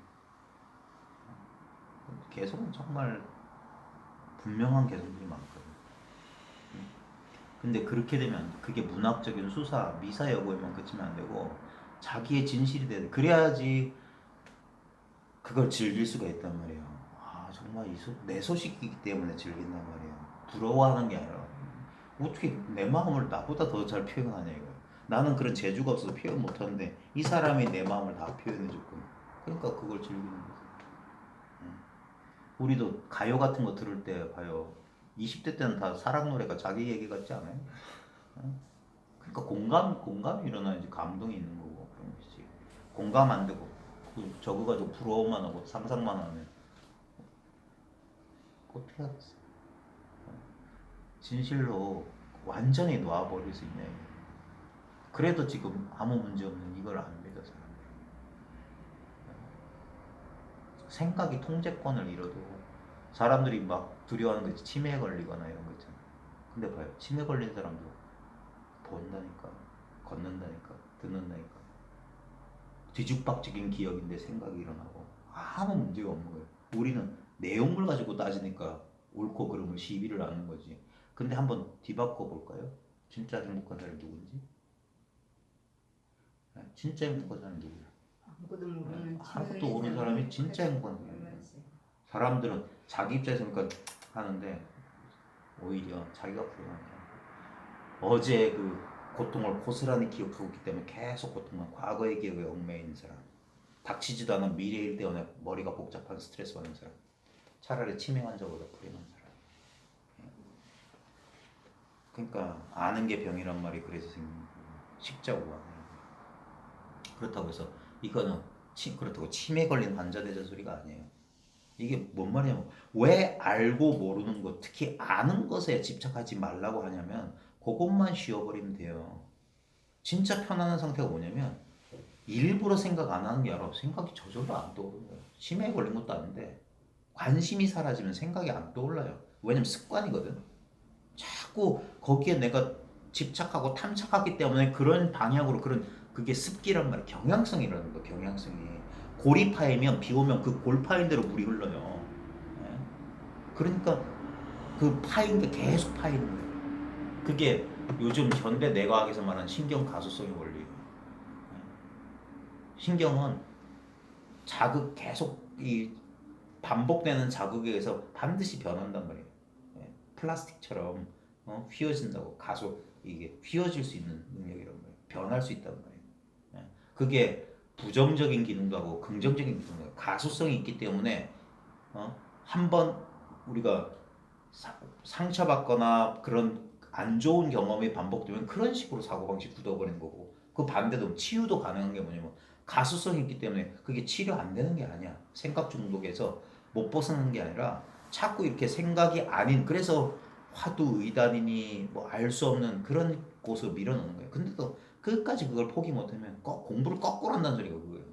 계속은 정말 분명한 개성들이 많거든요. 근데 그렇게 되면 그게 문학적인 수사, 미사 여부에만 그치면 안 되고 자기의 진실이 돼야 돼. 그래야지 그걸 즐길 수가 있단 말이에요. 아 정말 내 소식이기 때문에 즐긴단 말이에요. 부러워하는 게 아니라 어떻게 내 마음을 나보다 더 잘 표현하냐 이거예요. 나는 그런 재주가 없어서 표현 못하는데 이 사람이 내 마음을 다 표현해줬거든. 그러니까 그걸 즐기는 거죠. 우리도 가요 같은 거 들을 때 봐요. 20대 때는 다 사랑 노래가 자기 얘기 같지 않아요? 그러니까 공감이 일어나야지 감동이 있는 거고 그런 것이지. 공감 안 되고 저거 가지고 부러워만 하고 상상만 하면 어떻게 하겠어? 진실로 완전히 놔버릴 수 있냐. 그래도 지금 아무 문제 없는 이걸 안 믿어 사람들. 생각이 통제권을 잃어도 사람들이 막 두려워하는 거지. 치매에 걸리거나 이런 거 있잖아. 근데 봐요. 치매 걸린 사람도 본다니까, 걷는다니까, 듣는다니까. 뒤죽박죽인 기억인데 생각이 일어나고 아무 문제가 없는 거예요. 우리는 내용물 가지고 따지니까 옳고 그름을 시비를 하는 거지. 근데 한번 뒤바꿔 볼까요? 진짜 행복한 사람이 누군지? 진짜 행복한 사람이 누구야? 아무것도 모르는 아무것도 모르는 사람이 진짜 행복한 사람이야. 사람들은 자기 입장에서 그러니까 하는데 오히려 자기가 불안해. 어제 그 고통을 고스란히 기억하고 있기 때문에 계속 고통만, 과거의 기억에 얽매여 있는 사람, 닥치지도 않은 미래일 때문에 머리가 복잡한 스트레스 받는 사람, 차라리 치매 환자보다 불행한 사람. 그러니까 아는 게 병이란 말이 그래서 생긴 거고, 십자오가. 그렇다고 해서 이거는 그렇다고 치매 걸린 환자 대전 소리가 아니에요. 이게 뭔 말이냐면 왜 알고 모르는 것, 특히 아는 것에 집착하지 말라고 하냐면 그것만 쉬어버리면 돼요. 진짜 편안한 상태가 뭐냐면 일부러 생각 안 하는 게 아니라 생각이 저절로 안 떠오르는 거예요. 치매에 걸린 것도 아닌데 관심이 사라지면 생각이 안 떠올라요. 왜냐면 습관이거든. 자꾸 거기에 내가 집착하고 탐착하기 때문에 그런 방향으로 그게 습기란 말이야. 경향성이라는 거. 경향성이 골이 파이면 비 오면 그 골 파인 대로 물이 흘러요. 예? 그러니까 그 파인 게 계속 파이는 거예요. 그게 요즘 현대 뇌과학에서 말하는 신경 가소성의 원리예요. 예? 신경은 자극 계속 이 반복되는 자극에 의해서 반드시 변한단 말이에요. 예? 플라스틱처럼 휘어진다고 이게 휘어질 수 있는 능력이란 말이에요. 변할 수 있단 말이에요. 예? 그게 부정적인 기능도 하고 긍정적인 기능도 하고 가소성이 있기 때문에 한번 우리가 상처받거나 그런 안 좋은 경험이 반복되면 그런 식으로 사고방식 굳어버리는 거고, 그 반대도 치유도 가능한 게 뭐냐면 가소성이 있기 때문에 그게 치료 안 되는 게 아니야. 생각 중독에서 못 벗어나는 게 아니라 자꾸 이렇게 생각이 아닌, 그래서 화두 의단이니 뭐 알 수 없는 그런 곳으로 밀어넣는 거예요. 근데도 끝까지 그걸 포기 못하면 공부를 거꾸로 한다는 소리가 그거예요.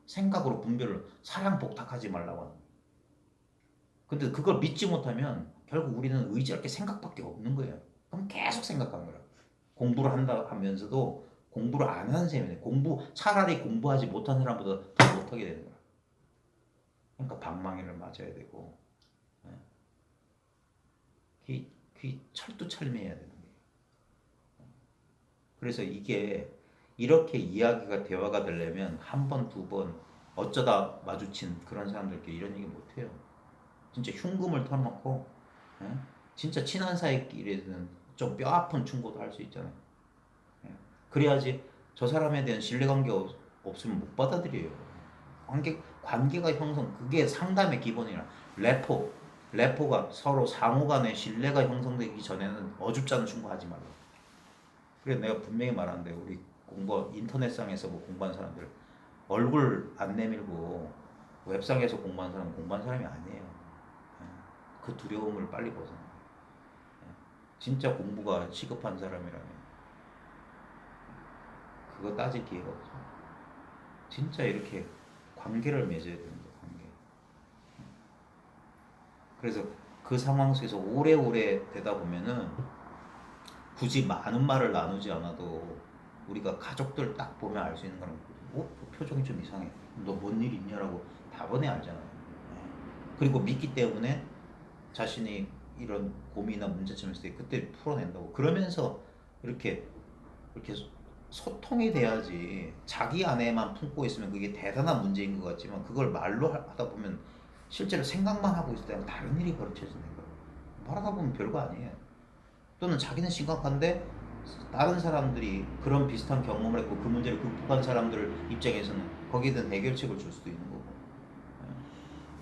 생각으로 분별을, 사랑 복탁하지 말라고 하는 거예요. 근데 그걸 믿지 못하면 결국 우리는 의지할 게 생각밖에 없는 거예요. 그럼 계속 생각하는 거야. 공부를 한다 하면서도 공부를 안 하는 셈이네. 차라리 공부하지 못한 사람보다 더 못하게 되는 거야. 그러니까 방망이를 맞아야 되고, 철두철미해야 되는 거예요. 그래서 이게 이렇게 이야기가 대화가 되려면 한 번, 두 번 어쩌다 마주친 그런 사람들끼리 이런 얘기 못 해요. 진짜 흉금을 털어놓고 예? 진짜 친한 사이끼리는 좀 뼈아픈 충고도 할 수 있잖아요. 예? 그래야지 저 사람에 대한 신뢰관계 없으면 못 받아들여요. 관계가 형성, 그게 상담의 기본이라. 레포가 서로 상호 간의 신뢰가 형성되기 전에는 어줍잖은 충고하지 말라. 그래 내가 분명히 말하는데 우리 인터넷상에서 뭐 공부한 사람들 얼굴 안 내밀고 웹상에서 공부한 사람은 공부한 사람이 아니에요. 예. 그 두려움을 빨리 벗어나. 예. 진짜 공부가 시급한 사람이라면 그거 따질 기회가 없어. 진짜 이렇게 관계를 맺어야 되는 거야, 관계. 그래서 그 상황 속에서 오래오래 되다 보면은 굳이 많은 말을 나누지 않아도 우리가 가족들 딱 보면 알 수 있는 거는 그 표정이 좀 이상해. 너 뭔 일 있냐라고 답은해 알잖아요. 그리고 믿기 때문에 자신이 이런 고민이나 문제점이 있을 때 그때 풀어낸다고. 그러면서 이렇게 소통이 돼야지. 자기 안에만 품고 있으면 그게 대단한 문제인 것 같지만 그걸 말로 하다 보면 실제로 생각만 하고 있을 때는 다른 일이 벌어져지는 거예요. 말하다 보면 별거 아니에요. 또는 자기는 심각한데 다른 사람들이 그런 비슷한 경험을 했고 그 문제를 극복한 사람들 입장에서는 거기에 대한 해결책을 줄 수도 있는 거고.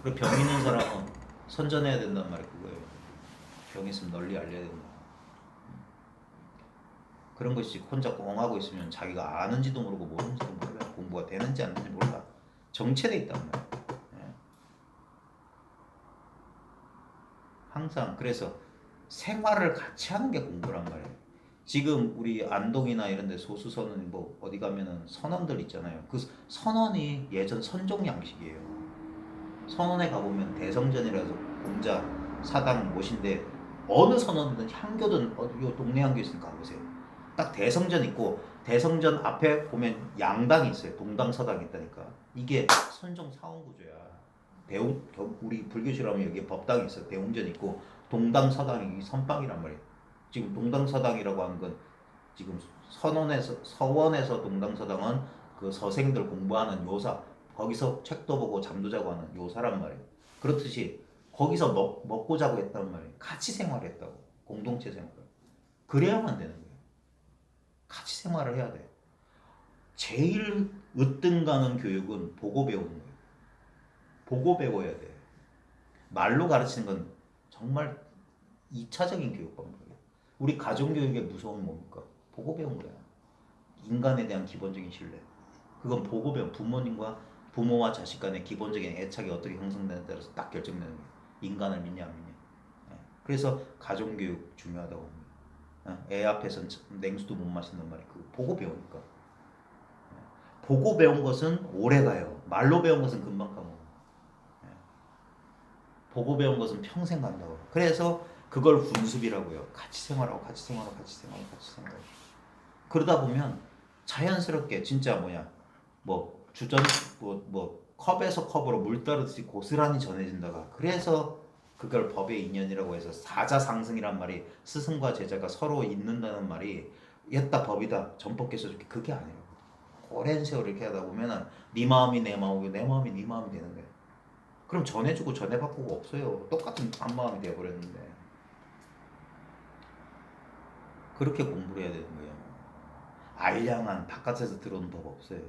그리고 병 있는 사람은 선전해야 된단 말이에요. 그거예요. 병 있으면 널리 알려야 된다. 그런 것이 혼자 꽁하고 있으면 자기가 아는지도 모르고 모르는지도 몰라. 공부가 되는지 안 되는지 몰라. 정체돼 있단 말이야. 예. 항상 그래서 생활을 같이 하는 게 공부란 말이에요. 지금 우리 안동이나 이런 데 소수선은 뭐 어디 가면은 선원들 있잖아요. 그 선원이 예전 선종 양식이에요. 선원에 가보면 대성전이라서 공자, 사당, 못인데 어느 선원이든 향교든 어디 요 동네 향교 있으니까 가보세요. 딱 대성전 있고 대성전 앞에 보면 양당이 있어요. 동당 서당이 있다니까. 이게 선종 사원 구조야. 우리 불교시라면 여기 법당이 있어. 대웅전 있고 동당 서당이 선방이란 말이에요. 지금 동당 서당이라고 하는 건 지금 서원에서 동당 서당은 그 서생들 공부하는 요사, 거기서 책도 보고 잠도 자고 하는 요사란 말이에요. 그렇듯이 거기서 먹고 자고 했단 말이에요. 같이 생활했다고. 공동체 생활. 그래야만 되는 거예요. 같이 생활을 해야 돼. 제일 으뜸 가는 교육은 보고 배우는 거예요. 보고 배워야 돼. 말로 가르치는 건 정말 2차적인 교육 방법이에요. 우리 가정교육의 무서움은 뭡니까? 보고 배운 거야. 인간에 대한 기본적인 신뢰. 그건 보고 배운 부모와 자식 간의 기본적인 애착이 어떻게 형성되느냐에 따라서 딱 결정되는 거예요. 인간을 믿냐 안 믿냐. 그래서 가정교육 중요하다고 봅니다. 애 앞에서는 냉수도 못 마신단 말이에요. 그거 보고 배우니까. 보고 배운 것은 오래 가요. 말로 배운 것은 금방 까먹어요. 보고 배운 것은 평생 간다고. 그래서 그걸 군습이라고요. 같이 생활하고 같이 생활하고 같이 생활하고 같이 생활하고. 그러다 보면 자연스럽게 진짜 뭐 주전 뭐 컵에서 컵으로 물 따르듯이 고스란히 전해진다가. 그래서 그걸 법의 인연이라고 해서 사자상승이란 말이 스승과 제자가 서로 있는다는 말이 옛다 법이다 전법께서 이렇게 그게 아니에요. 오랜 세월 이렇게 하다 보면은 네 마음이 내 마음이고 내 마음이 네 마음이 되는 거예요. 그럼 전해주고 전해받고가 없어요. 똑같은 한 마음이 되어버렸는데. 그렇게 공부를 해야 되는 거예요. 알량한 바깥에서 들어오는 법 없어요.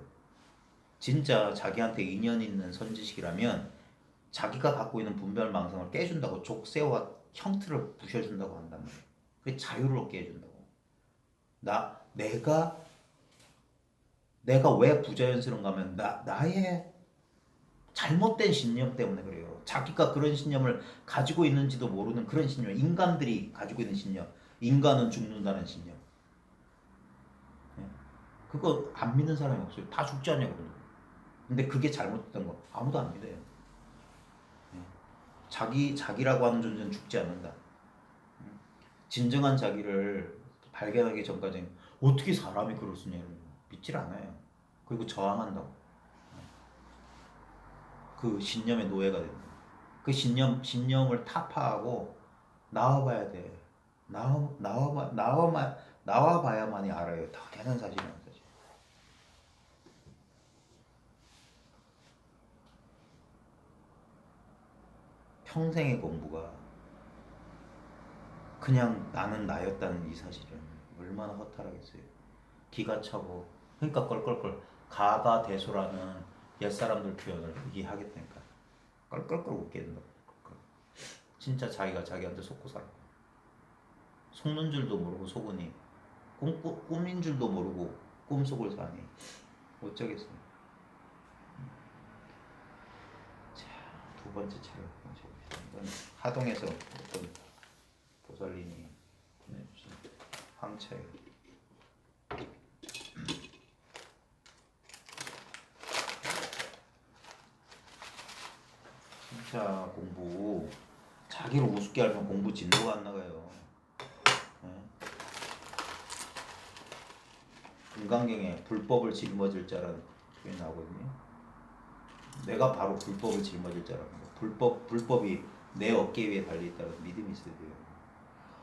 진짜 자기한테 인연 있는 선지식이라면 자기가 갖고 있는 분별망상을 깨준다고. 족쇄와 형틀을 부셔준다고 한단 말이에요. 그게 자유를 얻게 해준다고. 내가 왜 부자연스러운가 하면 나의 잘못된 신념 때문에 그래요. 자기가 그런 신념을 가지고 있는지도 모르는 그런 신념. 인간들이 가지고 있는 신념. 인간은 죽는다는 신념. 그거 안 믿는 사람이 없어요. 다 죽지 않냐고. 근데 그게 잘못됐던 거 아무도 안 믿어요. 자기라고 하는 존재는 죽지 않는다. 진정한 자기를 발견하기 전까지 어떻게 사람이 그럴 수 있냐 믿질 않아요. 그리고 저항한다고. 그 신념의 노예가 됩니다. 그 신념을 타파하고 나와봐야 돼. 나와봐야만이 알아요. 다 되는 사실이라는 사실. 평생의 공부가 그냥 나는 나였다는 이 사실은 얼마나 허탈하겠어요. 기가 차고 그러니까 껄껄껄 가가대소라는 옛사람들 표현을 이게 하겠다니까 껄껄껄 웃게 된다. 진짜 자기가 자기한테 속고 살아. 속는 줄도 모르고 속으니 꿈인 줄도 모르고 꿈속을 사니 어쩌겠어요. 자, 두 번째 차례 이건 하동에서 어떤 보살님이 보내주신 황차예요. 진짜 공부 자기를 우습게 알면 공부 진도가 안 나가요. 네? 금강경에 불법을 짊어질 자라는 표현이 나오거든요. 내가 바로 불법을 짊어질 자라는 거. 불법이 내 어깨 위에 달려있다는 믿음이 있어야 돼요.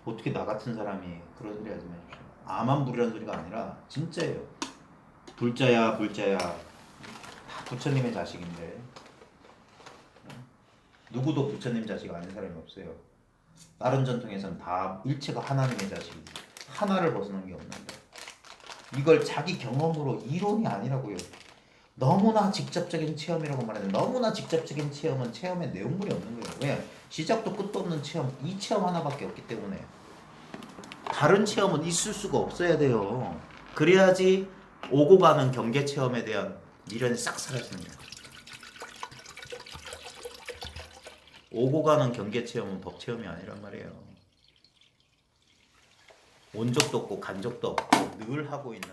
어떻게 나 같은 사람이 그런 소리 하지 마십시오. 아만 부리라는 소리가 아니라 진짜예요. 불자야 불자야 다 부처님의 자식인데 누구도 부처님 자식 아닌 사람이 없어요. 다른 전통에서는 다 일체가 하나님의 자식이지 하나를 벗어난 게 없는데 이걸 자기 경험으로 이론이 아니라고요. 너무나 직접적인 체험이라고 말하는데 너무나 직접적인 체험은 체험의 내용물이 없는 거예요. 왜? 시작도 끝도 없는 체험, 이 체험 하나밖에 없기 때문에 다른 체험은 있을 수가 없어야 돼요. 그래야지 오고 가는 경계 체험에 대한 미련이 싹 사라집니다. 오고 가는 경계 체험은 법 체험이 아니란 말이에요. 온 적도 없고 간 적도 없고 늘 하고 있는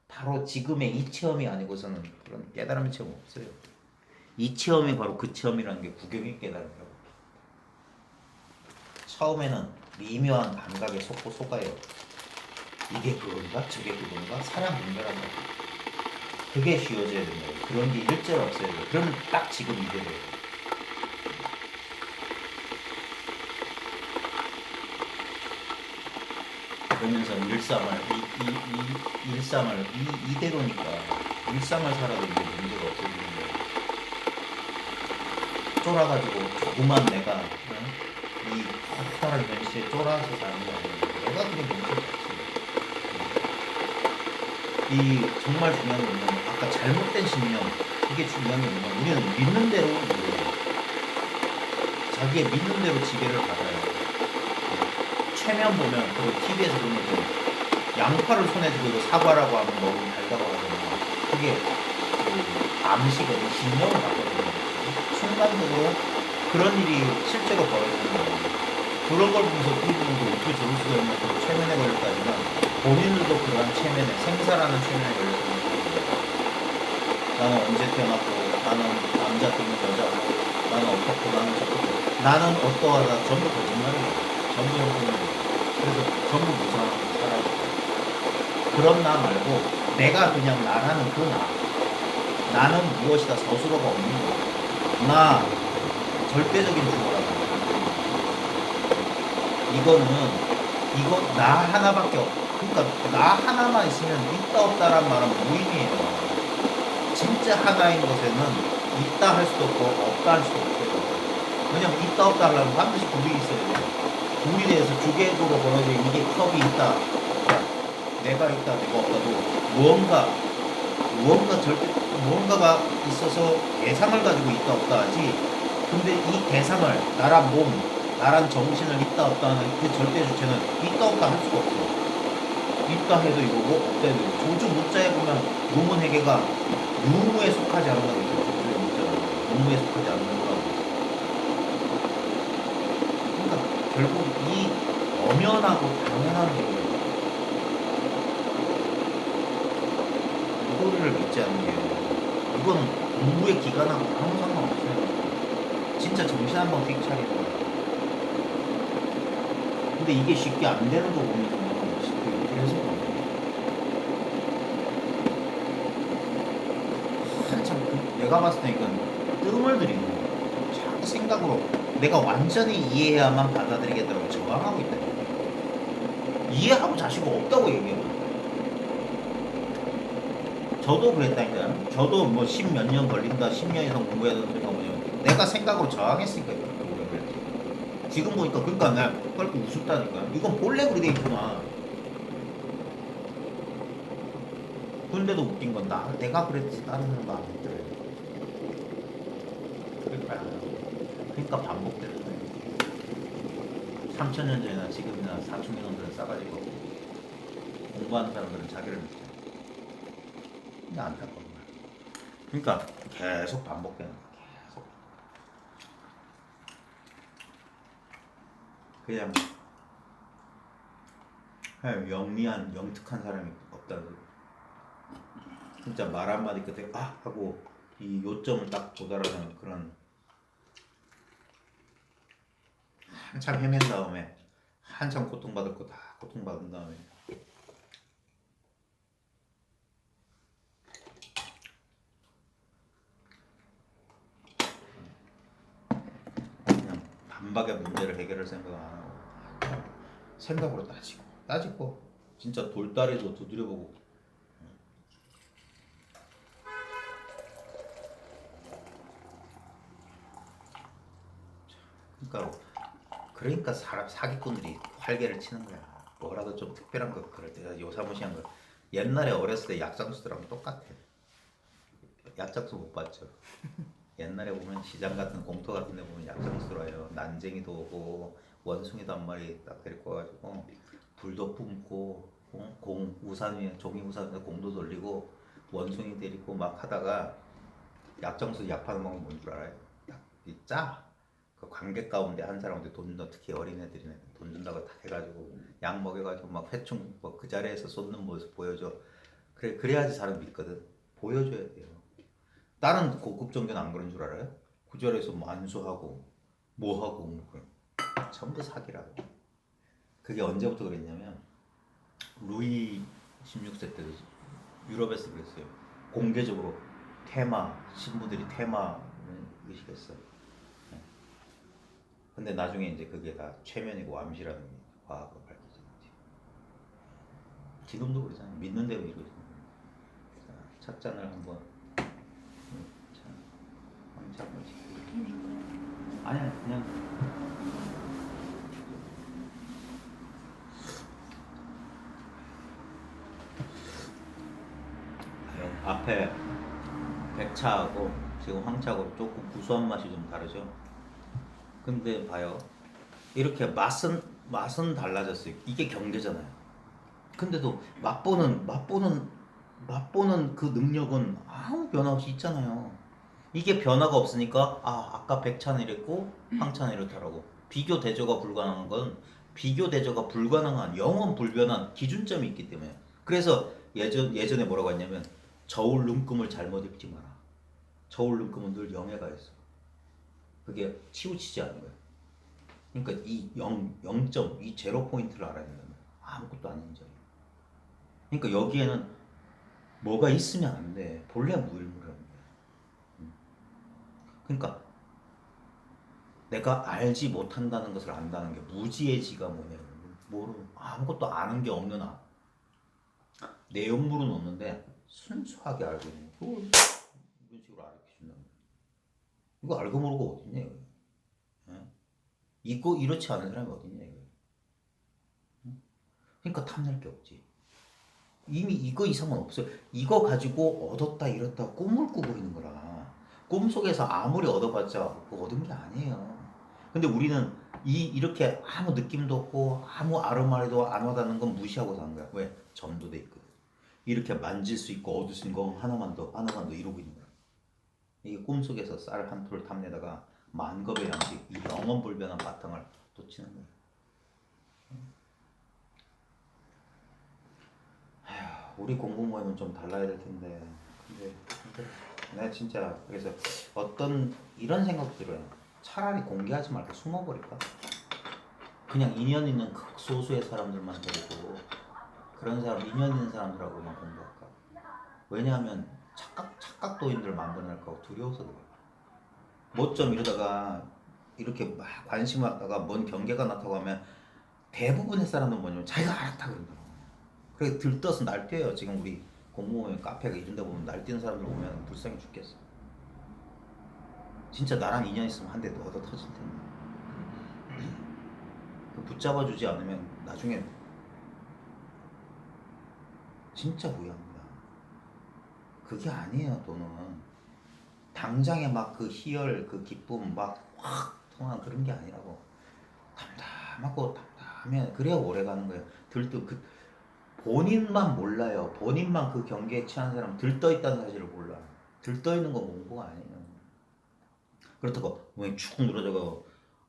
바로 지금의 이 체험이 아니고서는 그런 깨달음의 체험 없어요. 이 체험이 바로 그 체험이라는 게 구경의 깨달음이라고. 처음에는 미묘한 감각에 속고 속아요. 이게 그건가? 저게 그건가? 사람 분별한다. 그게 쉬워져야 된다. 그런 게 일절 없어야 돼요. 그러면 딱 지금 이대로예요. 그러면서 일상을 이대로니까 일상을 살아도 이제 문제가 없어지는 거예요. 쫄아가지고 조그만 내가 이 커다란 현실에 쫄아서 사는 게 아니라 내가 그게 문제가 없어요. 이 정말 중요한 게 뭐냐면 아까 잘못된 신념 이게 중요한 게 뭐냐면 우리는 믿는 대로 이래요. 자기의 믿는 대로 지배를 받아요. 최면 보면 그 TV에서 보면 그 양파를 손에 쥐고 사과라고 하면 너무 달다고 하잖아요. 그게 그 암시거든요. 신념을 받거든요. 순간적으로 그런 일이 실제로 벌어지는 거예요. 그런 걸 보면서 그분도 어떻게 저럴 수가 있나 그 최면에 걸렸다지만 본인들도 그러한 체면에 생사라는 체면에 걸렸다는 거예요. 나는 언제 태어났고 나는 남자 또는 여자고 나는 어떻고 나는 저렇고 나는 어떠하다 전부 거짓말이에요. 전부 형성이에요. 그래서 전부 무상하게 살아야 돼요. 그런 나 말고 내가 그냥 나라는 그 나는 무엇이다 서술어가 없는 거. 나 절대적인 주어라고. 이거 나 하나밖에 그러니까 나 하나만 있으면 있다 없다란 말은 무의미해요. 진짜 하나인 것에는 있다 할 수도 없고 없다 할 수도 없어요. 왜냐면 있다 없다 하려면 반드시 둘이 있어야 돼요. 둘이 대해서 주객으로 벌어져 이게 컵이 있다. 내가 있다, 내가 없다도 무언가가 있어서 대상을 가지고 있다 없다 하지. 근데 이 대상을 나란 몸, 나란 정신을 있다 없다 하는 그 절대 주체는 있다 없다 할 수가 없어. 있다 해도 이거고 없다 해도 이거고. 조주 무자에 보면 유문회계가 유무에 속하지 않는다고 했죠. 조주의 무자는 유무에 속하지 않는다고. 그러니까 결국 이 엄연하고 당연한 거예요. 이거를 믿지 않는 게 이건 공부의 기간하고 아무 상관없어요. 진짜 정신 한번 휙 차리는 거예요. 근데 이게 쉽게 안 되는 거 보면 정말 쉽게 그래서 한참 내가 봤을 때 이건 뜸을 들이는 거예요. 자기 생각으로 내가 완전히 이해해야만 받아들이겠다고 저항하고 있다. 이해하고 자시고 없다고 얘기해요. 저도 그랬다니까요. 저도 뭐 10몇 년 걸린다, 10년 이상 공부해야 되는 소리가 뭐냐면 내가 생각으로 저항했으니까 그렇게 오래 걸렸지. 지금 보니까 그러니까 나 빨리 우습다니까. 이건 본래 그리 돼 있구나. 근데도 웃긴 건 내가 그랬지 다른 사람 마음에 안 들어요. 그러니까 반복되는 거예요. 3,000년 전이나 지금이나 사춘기 놈들은 싸가지고 공부하는 사람들은 자기를 믿죠. 근데 안타까운 거야. 그러니까 계속 반복되는 거야. 계속. 그냥 영리한 영특한 사람이 없다는 거야. 진짜 말 한마디 끝에 하고 이 요점을 딱 도달하는 그런 한참 헤맨 다음에 한참 고통받을 거 다 고통받은 다음에 그냥 단박에 문제를 해결할 생각 안 하고 생각으로 따지고 진짜 돌다리도 두드려보고 그러니까 사기꾼들이 활개를 치는 거야. 뭐라도 좀 특별한 거 그럴 때 요사무시한 거. 옛날에 어렸을 때 약장수들하고 똑같아. 약장수 못 봤죠? 옛날에 보면 시장 같은 공터 같은 데 보면 약장수로 와요. 난쟁이도 오고 원숭이도 한 마리 딱 데리고 와가지고 불도 뿜고 우산 위에 종이 우산 위에 공도 돌리고 원숭이 데리고 막 하다가 약장수 약 파는 방법이 뭔 줄 알아요? 그 관객 가운데 한 사람한테 돈 준다. 특히 어린애들이네. 돈 준다고 다 해가지고 약 먹여가지고 막 회충 그 자리에서 쏟는 모습 보여줘. 그래야지 사람 믿거든. 보여줘야 돼요. 다른 고급 종교는 안 그런 줄 알아요? 그 자리에서 만수하고 뭐하고 전부 사기라고. 그게 언제부터 그랬냐면 루이 16세 때 유럽에서 그랬어요. 공개적으로 신부들이 테마를 의식했어요. 근데 나중에 이제 그게 다 최면이고 암시라는 과학으로 밝혀진 거지. 지금도 그러잖아요. 믿는 대로 이루어지는 거예요. 첫 잔을 한번 왕창 거지. 아니야 그냥 앞에 백차하고 지금 황차하고 조금 구수한 맛이 좀 다르죠. 근데 봐요. 이렇게 맛은 달라졌어요. 이게 경계잖아요. 근데도 맛보는 그 능력은 아무 변화 없이 있잖아요. 이게 변화가 없으니까 아까 백차는 이랬고 황차는 이렇다라고 비교 대조가 불가능한 건 비교 대조가 불가능한 영원 불변한 기준점이 있기 때문에. 그래서 예전에 뭐라고 했냐면 저울 눈금을 잘못 읽지 마라. 저울 눈금은 늘 영해가 있어. 그게 치우치지 않은 거예요. 그러니까 이 0점, 이 제로 포인트를 알아야 된다면 아무것도 아닌 점이에요. 그러니까 여기에는 뭐가 있으면 안 돼. 본래 무일무라는 거야. 그러니까 내가 알지 못한다는 것을 안다는 게 무지의 지가 뭐냐면 아무것도 아는 게 없는 내용물은 없는데 순수하게 알고 있는 거. 이런 식으로 알려준다는 거야. 이거 알고 모르고 어딨냐 이거. 이거 이렇지 않은 사람이 어딨냐 이거. 그러니까 탐낼 게 없지. 이미 이거 이상은 없어요. 이거 가지고 얻었다 잃었다 꿈을 꾸고 있는 거라. 꿈속에서 아무리 얻어봤자 얻은 게 아니에요. 근데 우리는 이렇게 아무 느낌도 없고 아무 아르마리도 안 와닿는 건 무시하고 사는 거야. 왜? 전도돼 있거든. 이렇게 만질 수 있고 얻을 수 있는 거 하나만 더 이루고 있는 거야. 이게 꿈속에서 쌀 한 톨 탐내다가 만겁의 양식, 이 영원 불변한 바탕을 놓치는 거예요. 우리 공부 모임은 좀 달라야 될 텐데. 근데 내가 진짜 그래서 어떤 이런 생각 들어요. 차라리 공개하지 말고 숨어버릴까? 그냥 인연 있는 극소수의 사람들만 데리고 그런 사람 인연 있는 사람들하고만 공부할까? 왜냐하면 착각도인들 만들어낼까 두려워서 그래. 뭐좀 이러다가 이렇게 막 관심을 갖다가 뭔 경계가 나타나고 하면 대부분의 사람들은 뭐냐면 자기가 알았다 그런다고. 그래 들떠서 날뛰어요. 지금 우리 공무원 카페가 이런 데 보면 날뛰는 사람들 보면 불쌍해 죽겠어. 진짜 나랑 인연 있으면 한 대 얻어 터질 텐데. 붙잡아주지 않으면 나중에 진짜 후회합니다. 그게 아니에요. 돈은 당장에 막 그 희열 그 기쁨 막 확 통한 그런 게 아니라고. 담담하고 담담해. 그래야 오래 가는 거예요. 들떠 그 본인만 몰라요. 본인만 그 경계에 취한 사람 들떠 있다는 사실을 몰라. 들떠 있는 건 공부가 아니에요. 그렇다고 뭐축 늘어져가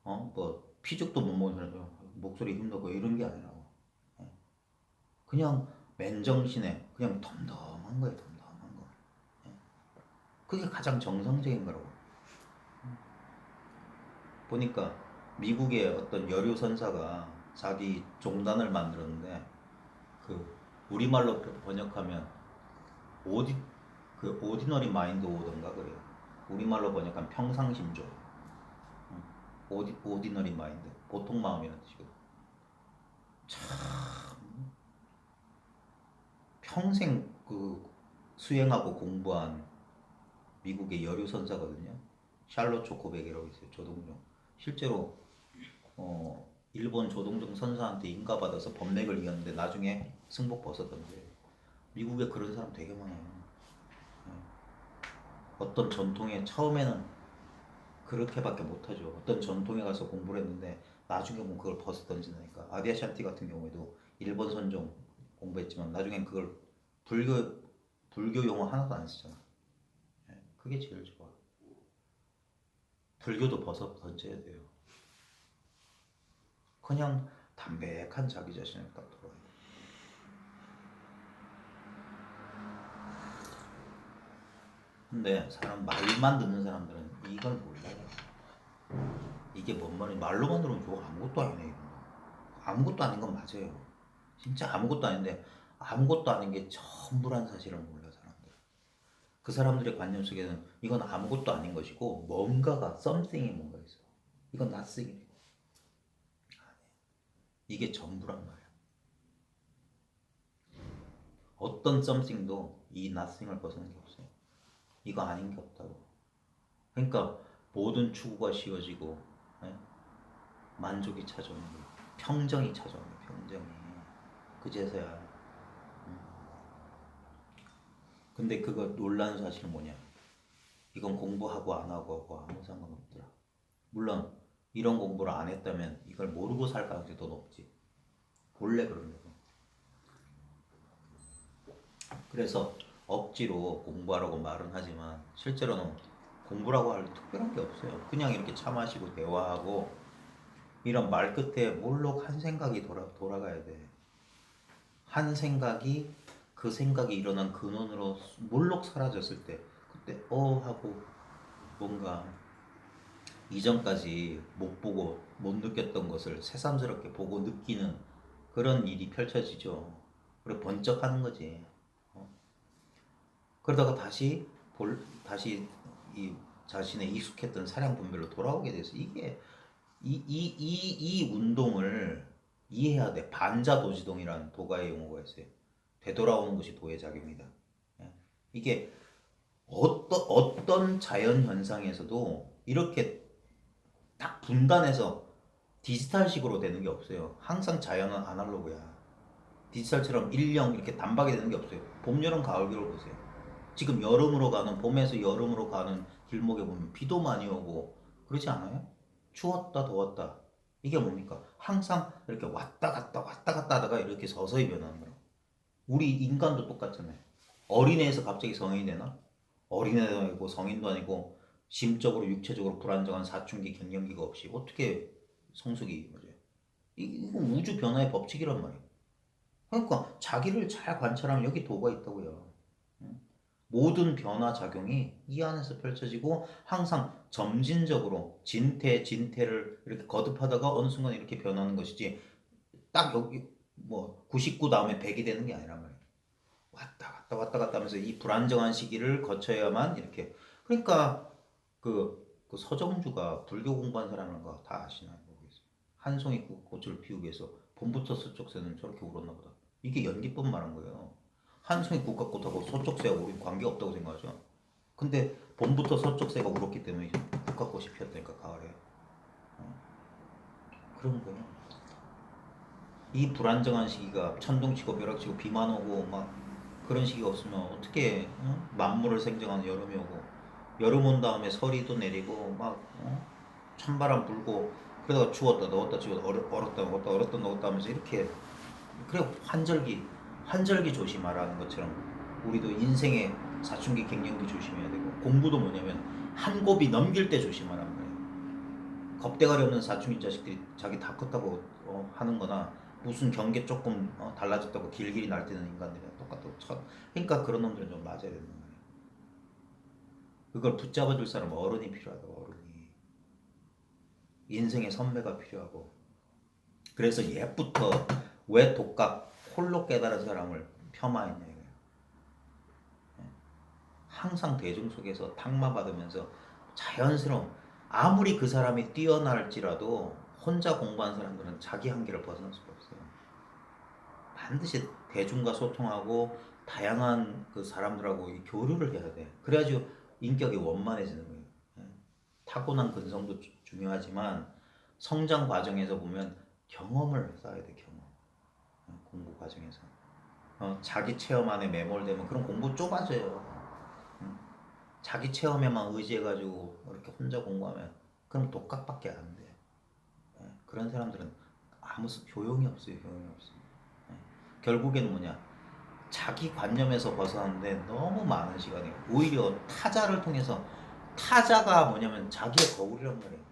뭐 피죽도 못 먹는 사람 목소리 힘들고 이런 게 아니라고. 그냥 맨정신에 그냥 덤덤한 거예요. 덤덤한 거. 그게 가장 정상적인 거라고. 보니까 미국의 어떤 여류 선사가 자기 종단을 만들었는데 그 우리말로 번역하면 그 오디너리 마인드 오던가 그래요. 우리말로 번역하면 평상심조. 오디너리 마인드 보통 마음이라는 뜻이거든. 참 평생 그 수행하고 공부한 미국의 여류 선사거든요. 샬롯 조코백이라고 있어요. 조동종. 실제로 일본 조동종 선사한테 인가받아서 법맥을 이겼는데 나중에 승복 벗었던데. 미국에 그런 사람 되게 많아요. 어떤 전통에 처음에는 그렇게밖에 못하죠. 어떤 전통에 가서 공부를 했는데 나중에 보면 그걸 벗어 던진다니까. 아디아샨티 같은 경우에도 일본 선종 공부했지만 나중엔 그걸 불교 용어 하나도 안 쓰잖아. 그게 제일 좋아. 불교도 벗어 던져야 돼요. 그냥 담백한 자기 자신을 딱 돌아야 돼. 근데 사람 말만 듣는 사람들은 이걸 몰라요. 이게 뭔 말인지 말로만 들으면 저거 아무것도 아니네 이런 거. 아무것도 아닌 건 맞아요. 진짜 아무것도 아닌데 아무것도 아닌 게 전부란 사실을 몰라 사람들. 그 사람들의 관념 속에는 이건 아무것도 아닌 것이고 뭔가가 something이 뭔가 있어. 이건 nothing이래. 이게 전부란 말이야. 어떤 something도 이 nothing을 벗어난 게 없어요. 이거 아닌 게 없다고. 그러니까 모든 추구가 쉬워지고 만족이 찾아오는 거예요. 평정이 찾아오는 거예요. 평정이. 그제서야. 근데 그거 놀라는 사실은 뭐냐? 이건 공부하고 안 하고 아무 상관없더라. 물론 이런 공부를 안 했다면 이걸 모르고 살 가능성이 더 높지. 원래 그런 거고. 그래서 억지로 공부하라고 말은 하지만 실제로는 공부라고 할 특별한 게 없어요. 그냥 이렇게 차 마시고 대화하고 이런 말 끝에 몰록 한 생각이 돌아가야 돼. 한 생각이 그 생각이 일어난 근원으로 몰록 사라졌을 때 그때 하고 뭔가 이전까지 못 보고 못 느꼈던 것을 새삼스럽게 보고 느끼는 그런 일이 펼쳐지죠. 그리고 번쩍하는 거지. 그러다가 다시 이 자신의 익숙했던 사량 분별로 돌아오게 돼서 이게 이 운동을 이해해야 돼. 반자도지동이라는 도가의 용어가 있어요. 되돌아오는 것이 도의 작용이다. 이게 어떤 자연 현상에서도 이렇게 딱 분단해서 디지털식으로 되는 게 없어요. 항상 자연은 아날로그야. 디지털처럼 일령 이렇게 단박에 되는 게 없어요. 봄, 여름, 가을, 겨울 보세요. 지금 봄에서 여름으로 가는 길목에 보면 비도 많이 오고 그러지 않아요? 추웠다 더웠다. 이게 뭡니까? 항상 이렇게 왔다 갔다 하다가 이렇게 서서히 변하는 거라고. 우리 인간도 똑같잖아요. 어린애에서 갑자기 성인이 되나? 어린애도 아니고 성인도 아니고 심적으로 육체적으로 불안정한 사춘기 갱년기가 없이 어떻게 성숙이 맞아요? 이거 우주 변화의 법칙이란 말이에요. 그러니까 자기를 잘 관찰하면 여기 도가 있다고요. 모든 변화 작용이 이 안에서 펼쳐지고 항상 점진적으로 진태를 이렇게 거듭하다가 어느 순간 이렇게 변하는 것이지 딱 여기 뭐 99 다음에 100이 되는 게 아니란 말이에요. 왔다 갔다 하면서 이 불안정한 시기를 거쳐야만 이렇게. 그러니까 그 서정주가 불교 공부한 사람인가 다 아시나요? 모르겠어요. 한 송이 꽃을 피우기 위해서 봄부터 서쪽새는 저렇게 울었나 보다. 이게 연기법 말한 거예요. 한 송이 국화꽃하고 서쪽새가 우리 관계없다고 생각하죠. 근데 봄부터 서쪽새가 울었기 때문에 국화꽃이 피었다니까 가을에. 그런 거예요. 이 불안정한 시기가 천둥치고 벼락치고 비만 오고 막 그런 시기가 없으면 어떻게 만물을 생정하는 여름이 오고 여름 온 다음에 서리도 내리고 막 찬바람 불고 그러다가 추웠다 더웠다 추웠다 얼었다 먹었다 얼었다 먹었다 하면서 이렇게 그래 환절기 조심하라는 것처럼 우리도 인생의 사춘기 갱년기 조심해야 되고 공부도 뭐냐면 한 곱이 넘길 때 조심하라는 거예요. 겁대가리 없는 사춘기 자식들이 자기 다 컸다고 하는 거나 무슨 경계 조금 달라졌다고 길길이 날뛰는 인간들이랑 똑같다고 그러니까 그런 놈들은 좀 맞아야 되는 거예요. 그걸 붙잡아 줄 사람 어른이 필요하다고. 어른이 인생의 선배가 필요하고. 그래서 옛부터 왜 독각 홀로 깨달은 사람을 폄하했냐 이거예요. 항상 대중 속에서 탁마 받으면서 자연스러운 아무리 그 사람이 뛰어날지라도 혼자 공부한 사람들은 자기 한계를 벗어날 수가 없어요. 반드시 대중과 소통하고 다양한 그 사람들하고 교류를 해야 돼. 그래야지 인격이 원만해지는 거예요. 타고난 근성도 중요하지만 성장 과정에서 보면 경험을 쌓아야 돼. 경험. 공부 과정에서 자기 체험 안에 매몰되면 그런 공부 좁아져요. 자기 체험에만 의지해가지고 이렇게 혼자 공부하면 그럼 독학밖에 안 돼. 그런 사람들은 아무 효용이 없어요. 효용이 없어요. 결국에는 뭐냐? 자기 관념에서 벗어나는데 너무 많은 시간이 오히려 타자를 통해서 타자가 뭐냐면 자기의 거울이란 말이에요.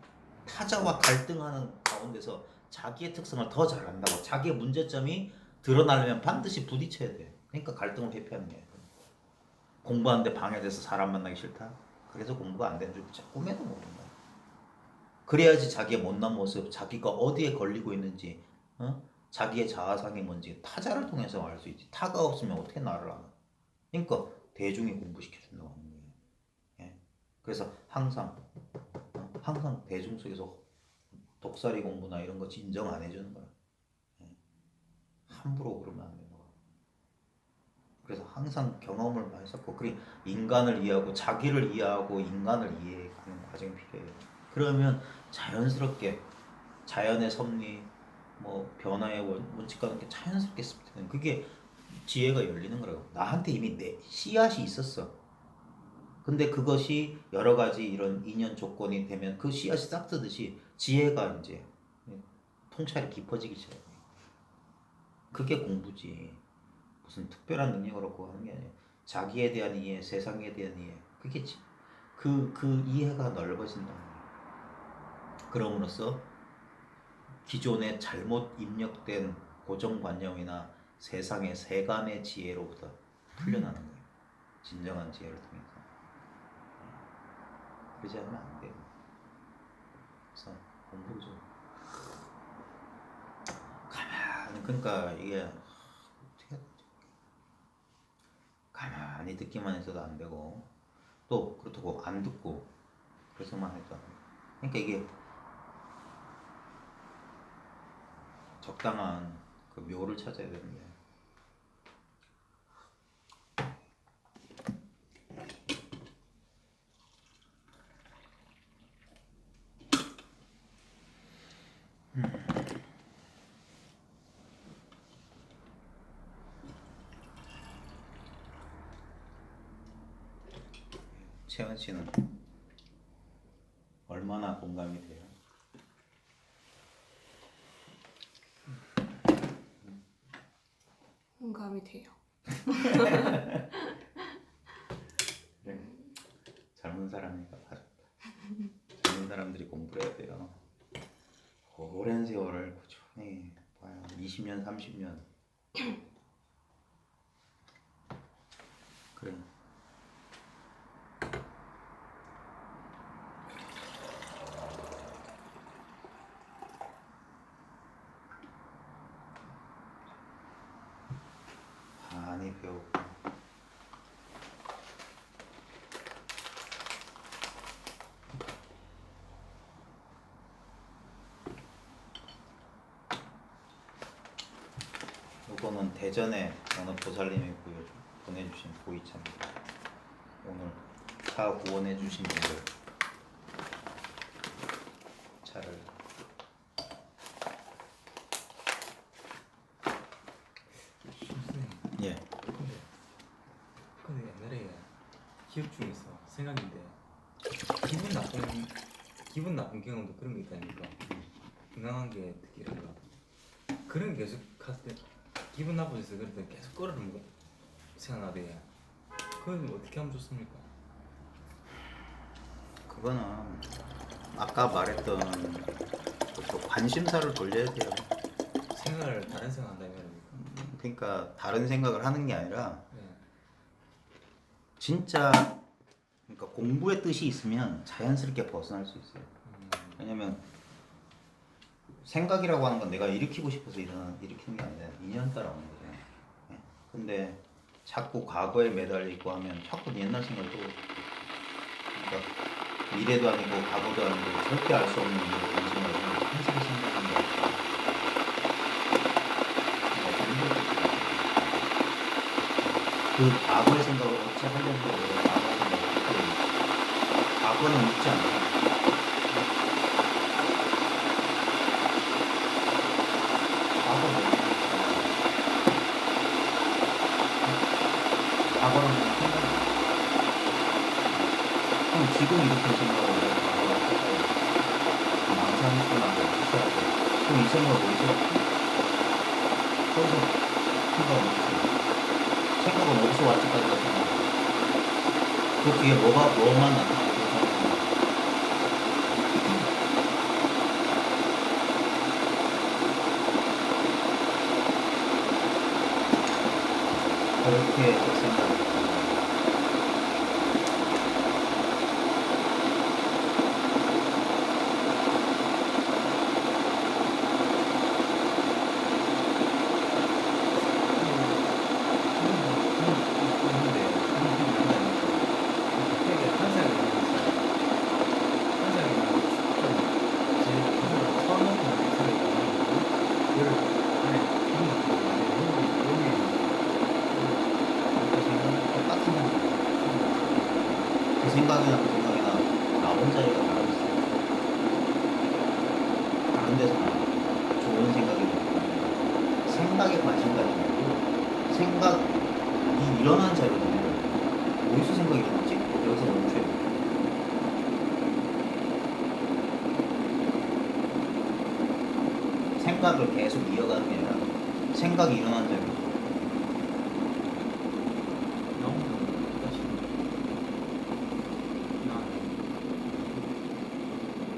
타자와 갈등하는 가운데서 자기의 특성을 더 잘한다고. 자기의 문제점이 드러나려면 반드시 부딪혀야 돼. 그러니까 갈등을 회피하는 거예요. 공부하는데 방해돼서 사람 만나기 싫다. 그래서 공부가 안 되는 줄 꿈에도 모른다. 그래야지 자기의 못난 모습, 자기가 어디에 걸리고 있는지, 자기의 자아상이 뭔지 타자를 통해서 알 수 있지. 타가 없으면 어떻게 나를 알아? 그러니까 대중이 공부시켜준다고 하는 거예요. 예? 그래서 항상 대중 속에서 독살이 공부나 이런 거 인정 안 해주는 거야. 예? 함부로 그러면 안 된다. 그래서 항상 경험을 많이 쌓고 그리고 인간을 이해하고 자기를 이해하고 인간을 이해하는 과정이 필요해요. 그러면 자연스럽게 자연의 섭리, 뭐 변화의 원칙 같은 게 자연스럽게 습득되는 그게 지혜가 열리는 거라고. 나한테 이미 내 씨앗이 있었어. 근데 그것이 여러 가지 이런 인연 조건이 되면 그 씨앗이 싹트듯이 지혜가 이제 통찰이 깊어지기 시작해. 그게 공부지. 무슨 특별한 능력을 얻고 하는 게 아니에요. 자기에 대한 이해, 세상에 대한 이해. 그게 그 이해가 넓어진다는 거예요. 그럼으로써 기존에 잘못 입력된 고정관념이나 세상의 세간의 지혜로부터 풀려나는 거예요. 진정한 지혜를 통해서. 그러지 않으면 안 돼요. 그래서 공부 좀 가만히 그러니까 이게 어떻게 가만히 듣기만 해서도 안 되고 또 그렇다고 안 듣고 그래서만 해도 안 돼요. 그러니까 이게 적당한 그 묘를 찾아야 되는데 채은 씨는 얼마나 공감이 돼요? 공감이 돼요. 그래. 젊은 사람이니까 봐줬다. 젊은 사람들이 공부를 해야 돼요. 오랜 세월을 꾸준히 봐요. 20년, 30년. 그래. 많이 배우고. 이거는 대전에 어느 보살님이 보내주신 보이차입니다. 오늘 차 구원해 주신 분들 차를 둘 중에서 생각인데 기분 나쁜 경험도 그런 게 있다니까. 건강한 게 특히 이런 거 그런 게 계속 할때 기분 나빠져서 그럴 때 계속 끌어는 생각나대. 그건 어떻게 하면 좋습니까? 그거는 아까 말했던 그 관심사를 돌려야 돼요. 생각을 다른 생각 한다 이 말입니까? 그러니까 다른 생각을 하는 게 아니라 네. 진짜 그러니까 공부의 뜻이 있으면 자연스럽게 벗어날 수 있어요. 왜냐면 생각이라고 하는 건 내가 일으키고 싶어서 일으키는 게 아니라 인연 따라 오는 거잖아요. 예? 근데 자꾸 과거에 매달려 있고 하면 자꾸 옛날 생각이 또 그러니까 미래도 아니고 과거도 아니고 절대 알 수 없는 일을 관심을 하면 항상 생각하는 거예요. 그 과거의 생각을 어찌 하려고 해요. 과거는 있지 않아요. 과거는 생각이 그럼 지금 이렇게 생각을 해. 망상했구나, 무시하고. 그럼 이 생각을 어디서 왔지? 거기서 생각은 없어요. 생각은 어디서 왔지까지가 생각이에요. 그 뒤에 뭐만 나타나고 그렇게 생각을 해요. 그 생각이나 나 혼자가 다르고 있어요. 다른 데서 나 좋은 생각이 들고 생각에 관심 가지고 생각이 일어난 자료는 어디서 생각이 일어났지? 여기서 멈춰요. 생각을 계속 이어가는 게 아니라 생각이 일어난 자료.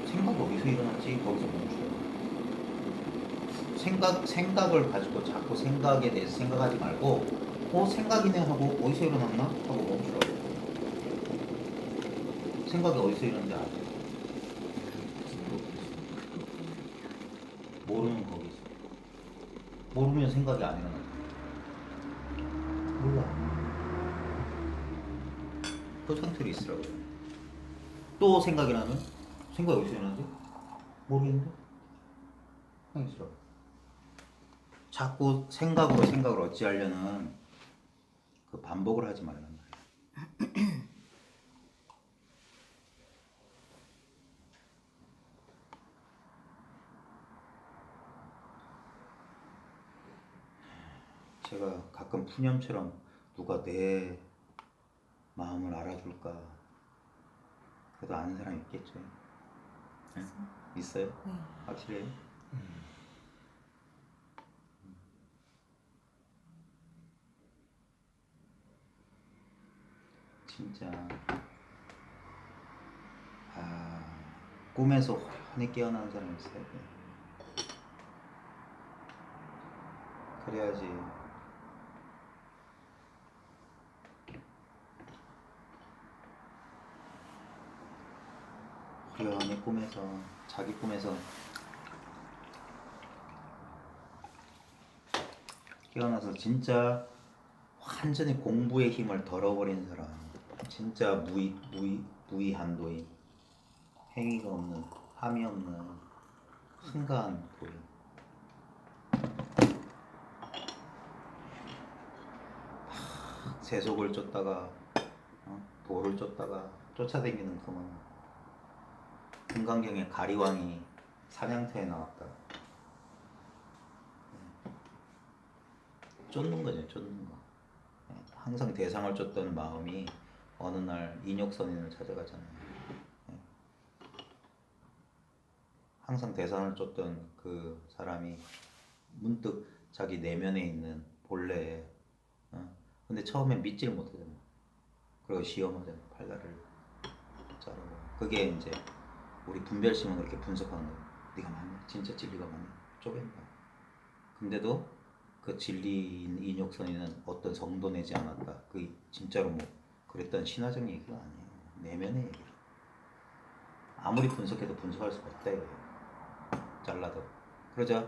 생각 어디서 일어났지? 거기서 멈춰요. 생각을 가지고 자꾸 생각에 대해서 생각하지 말고 생각이네 하고 어디서 일어났나? 하고 멈추라고. 생각이 어디서 일어났는지 아세요? 모르는 거기서. 모르면 생각이 안 일어나죠. 몰라. 그 상태로 있으라고요. 또 생각이 나면 생각이 어디서 일어나지? 모르겠는데? 그냥 있으라고. 자꾸 생각으로 생각을 어찌하려는 그 반복을 하지 말란 말이에요. 제가 가끔 푸념처럼 누가 내 마음을 알아줄까? 그래도 아는 사람 있겠죠. 네? 있어요? 네. 확실해요? 진짜 꿈에서 환히 깨어나는 사람이 있어야 돼. 그래야지 후련히 꿈에서 자기 꿈에서 깨어나서 진짜 완전히 공부의 힘을 덜어버린 사람, 진짜 무의한도인, 행위가 없는, 함이 없는 한가한 도인. 세속을 쫓다가 도를 쫓다가 쫓아다니는 그만 금강경에 가리왕이 사냥터에 나왔다. 쫓는 거죠, 쫓는 거. 항상 대상을 쫓던 마음이 어느 날 인혁선인을 찾아가잖아요. 예. 항상 대산을 쫓던 그 사람이 문득 자기 내면에 있는 본래에 근데 처음엔 믿지를 못하잖아. 그리고 시험하잖아. 팔다리를 자르고. 그게 이제 우리 분별심은 그렇게 분석하는 거야. 네가 맞냐? 진짜 진리가 맞냐? 쪼갠다. 근데도 그 진리인 인욕선이는 어떤 성도 내지 않았다. 그 진짜로 뭐 그랬던 신화적 얘기가 아니에요. 내면의 얘기야. 아무리 분석해도 분석할 수가 없다 이거예요. 잘라도. 그러자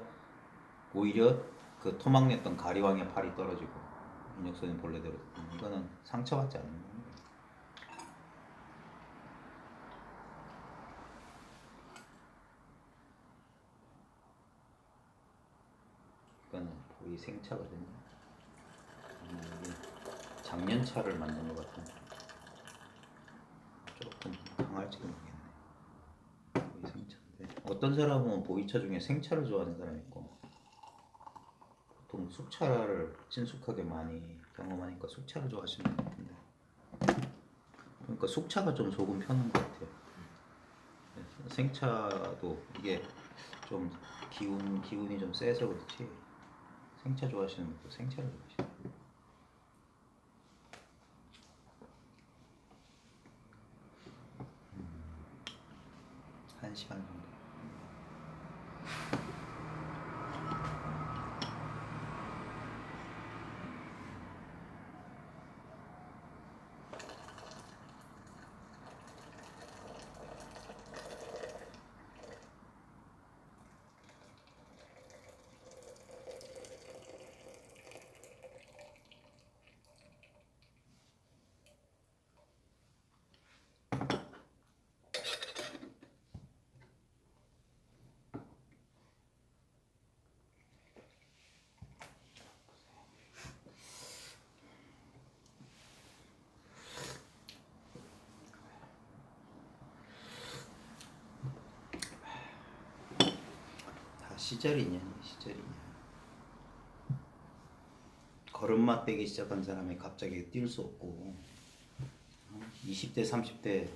오히려 그 토막냈던 가리왕의 팔이 떨어지고 인욕선이 본래대로 이거는 상처받지 않는 거예요. 이거는 거의 생차거든요. 이게 작년차를 만든 것 같은데 조금 강할지도 모르겠네. 거의 생차인데 어떤 사람은 보이차 중에 생차를 좋아하는 사람이 있고 보통 숙차를 친숙하게 많이 경험하니까 숙차를 좋아하시는 것 같은데 그러니까 숙차가 좀 속은 편한 것 같아요. 생차도 이게 좀 기운이 좀 세서 그렇지 생차 좋아하시는 분도 생차를 좋아하시는 1시간 정도. 다 시절이냐 시절이냐. 걸음마 떼기 시작한 사람이 갑자기 뛸 수 없고 20대 30대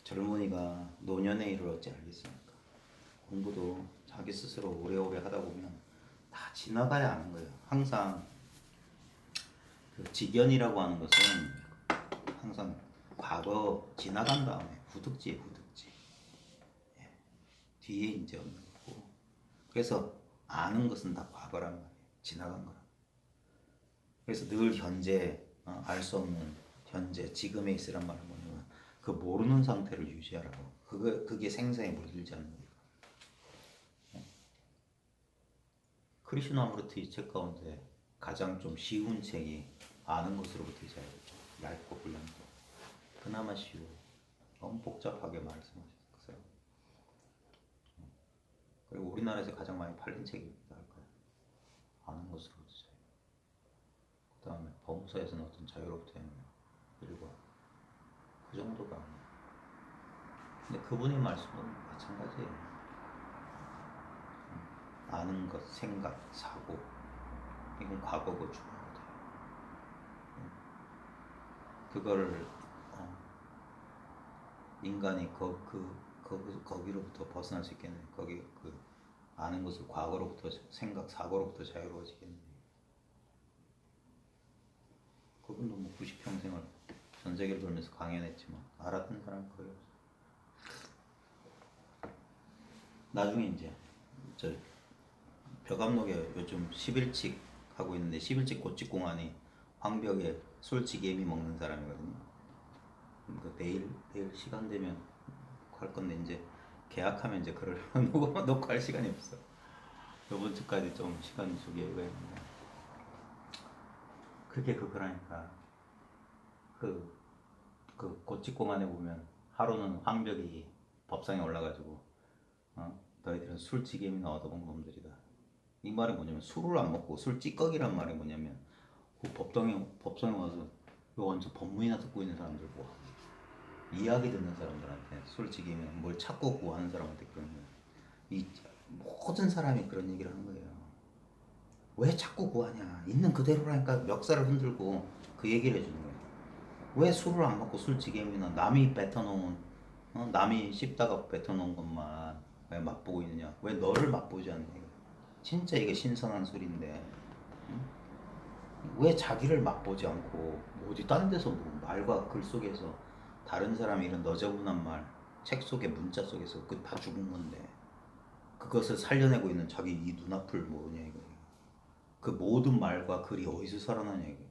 젊은이가 노년에 이를 어찌 알겠습니까? 공부도 자기 스스로 오래오래 하다 보면 다 지나가야 하는 거예요. 항상 그 직연이라고 하는 것은 항상 과거 지나간 다음에 후득지에 후득지. 예. 뒤에 이제 없는 거고. 그래서 아는 것은 다 과거란 말이에요. 지나간 거라. 그래서 늘 현재 알 수 없는 현재 지금에 있으란 말은 뭐냐면 그 모르는 상태를 유지하라고. 그게 생사에 물들지 않는 거예요. 예. 크리슈나무르트 이 책 가운데 가장 좀 쉬운 책이 아는 것으로부터 자유죠. 얇고 분량도 그나마 쉬워. 너무 복잡하게 말씀하셨어요. 그리고 우리나라에서 가장 많이 팔린 책이기도 할 거예요. 아는 것으로부터 자유. 그 다음에 법무사에서는 어떤 자유로부터 그리고 그 정도가 아니에요. 근데 그분의 말씀은 마찬가지예요. 아는 것, 생각, 사고 이건 과거고 중요하다. 그거를 인간이 거기로부터 벗어날 수 있겠네. 거기 그 아는 것을 과거로부터 생각, 사고로부터 자유로워지겠네. 그분도 뭐 90평생을 전 세계를 돌면서 강연했지만 알았던 사람 거의 없어. 나중에 이제 저 벼감록에 요즘 10일칙 하고 있는데 10일칙 고칙공안이 황벽에 술찌개 애미 먹는 사람이거든요. 그러니까 내일 시간 되면 할 건데 이제 계약하면 이제 글을 놓고 할 시간이 없어. 이번 주까지 좀 시간 주기 이거였는데 그게 그거라니까. 그 고칙공안에 보면 하루는 황벽이 법상에 올라가지고 너희들은 술찌개미나 얻어본 놈들이다. 이 말이 뭐냐면 술을 안 먹고 술찌꺼기란 말이 뭐냐면 그 법정에 와서 요 완전 법문이나 듣고 있는 사람들 뭐 이야기 듣는 사람들한테 술찌개미는 뭘 찾고 구하는 사람한테 그런 거야. 이 모든 사람이 그런 얘기를 하는 거예요. 왜 자꾸 구하냐? 있는 그대로라니까 멱살을 흔들고 그 얘기를 해주는 거예요. 왜 술을 안 먹고 술지게임이나 남이 뱉어놓은 남이 씹다가 뱉어놓은 것만 왜 맛보고 있느냐? 왜 너를 맛보지 않느냐? 진짜 이게 신선한 술인데 왜 자기를 맛보지 않고 어디 딴 데서 뭐 말과 글 속에서 다른 사람이 이런 너저분한 말, 책 속에 문자 속에서 그 다 죽은 건데 그것을 살려내고 있는 자기 이 눈앞을 모르냐 이거. 그 모든 말과 글이 어디서 살아나냐 이거.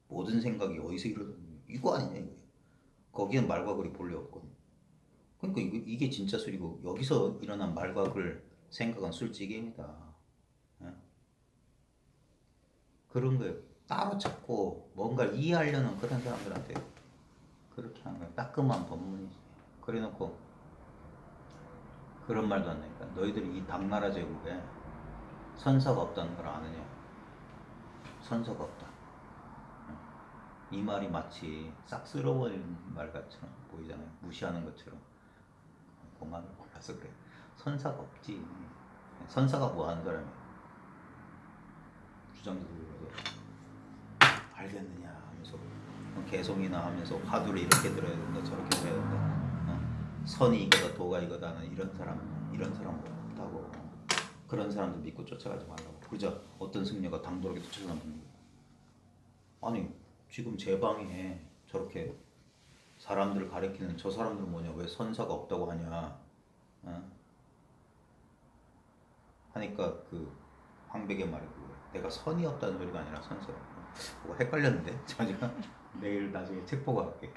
모든 생각이 어디서 일어나냐 이거 아니냐 이거. 거기는 말과 글이 본래 없거든. 그러니까 이게 진짜 술이고 여기서 일어난 말과 글 생각은 술찌개입니다. 예? 그런 거예요. 따로 찾고 뭔가를 이해하려는 그런 사람들한테 그렇게 하는 거야. 따끔한 법문이지. 그래놓고 그런 말도 한다니까. 너희들이 이 당나라 제국에 선사가 없다는 걸 아느냐? 선사가 없다. 이 말이 마치 싹쓸어버리는 말 같처럼 보이잖아요. 무시하는 것처럼. 공안을 몰라서 그래. 선사가 없지. 선사가 뭐 하는 사람이야? 주장들고 알겠느냐 하면서 개송이나 하면서 화두를 이렇게 들어야 된다 저렇게 들어야 된다. 선이 이거다 도가 이거다 하는 이런 사람 없다고. 그런 사람들 믿고 쫓아가지 말라고. 그저 어떤 승려가 당돌하게 쫓아가는 거야. 아니 지금 제 방에 저렇게 사람들을 가리키는 저 사람들은 뭐냐? 왜 선사가 없다고 하냐? 하니까 그 황백의 말이 그거야. 내가 선이 없다는 소리가 아니라 선사가 없다. 뭐가 헷갈렸는데? 제가 내일 나중에 책 보고 할게.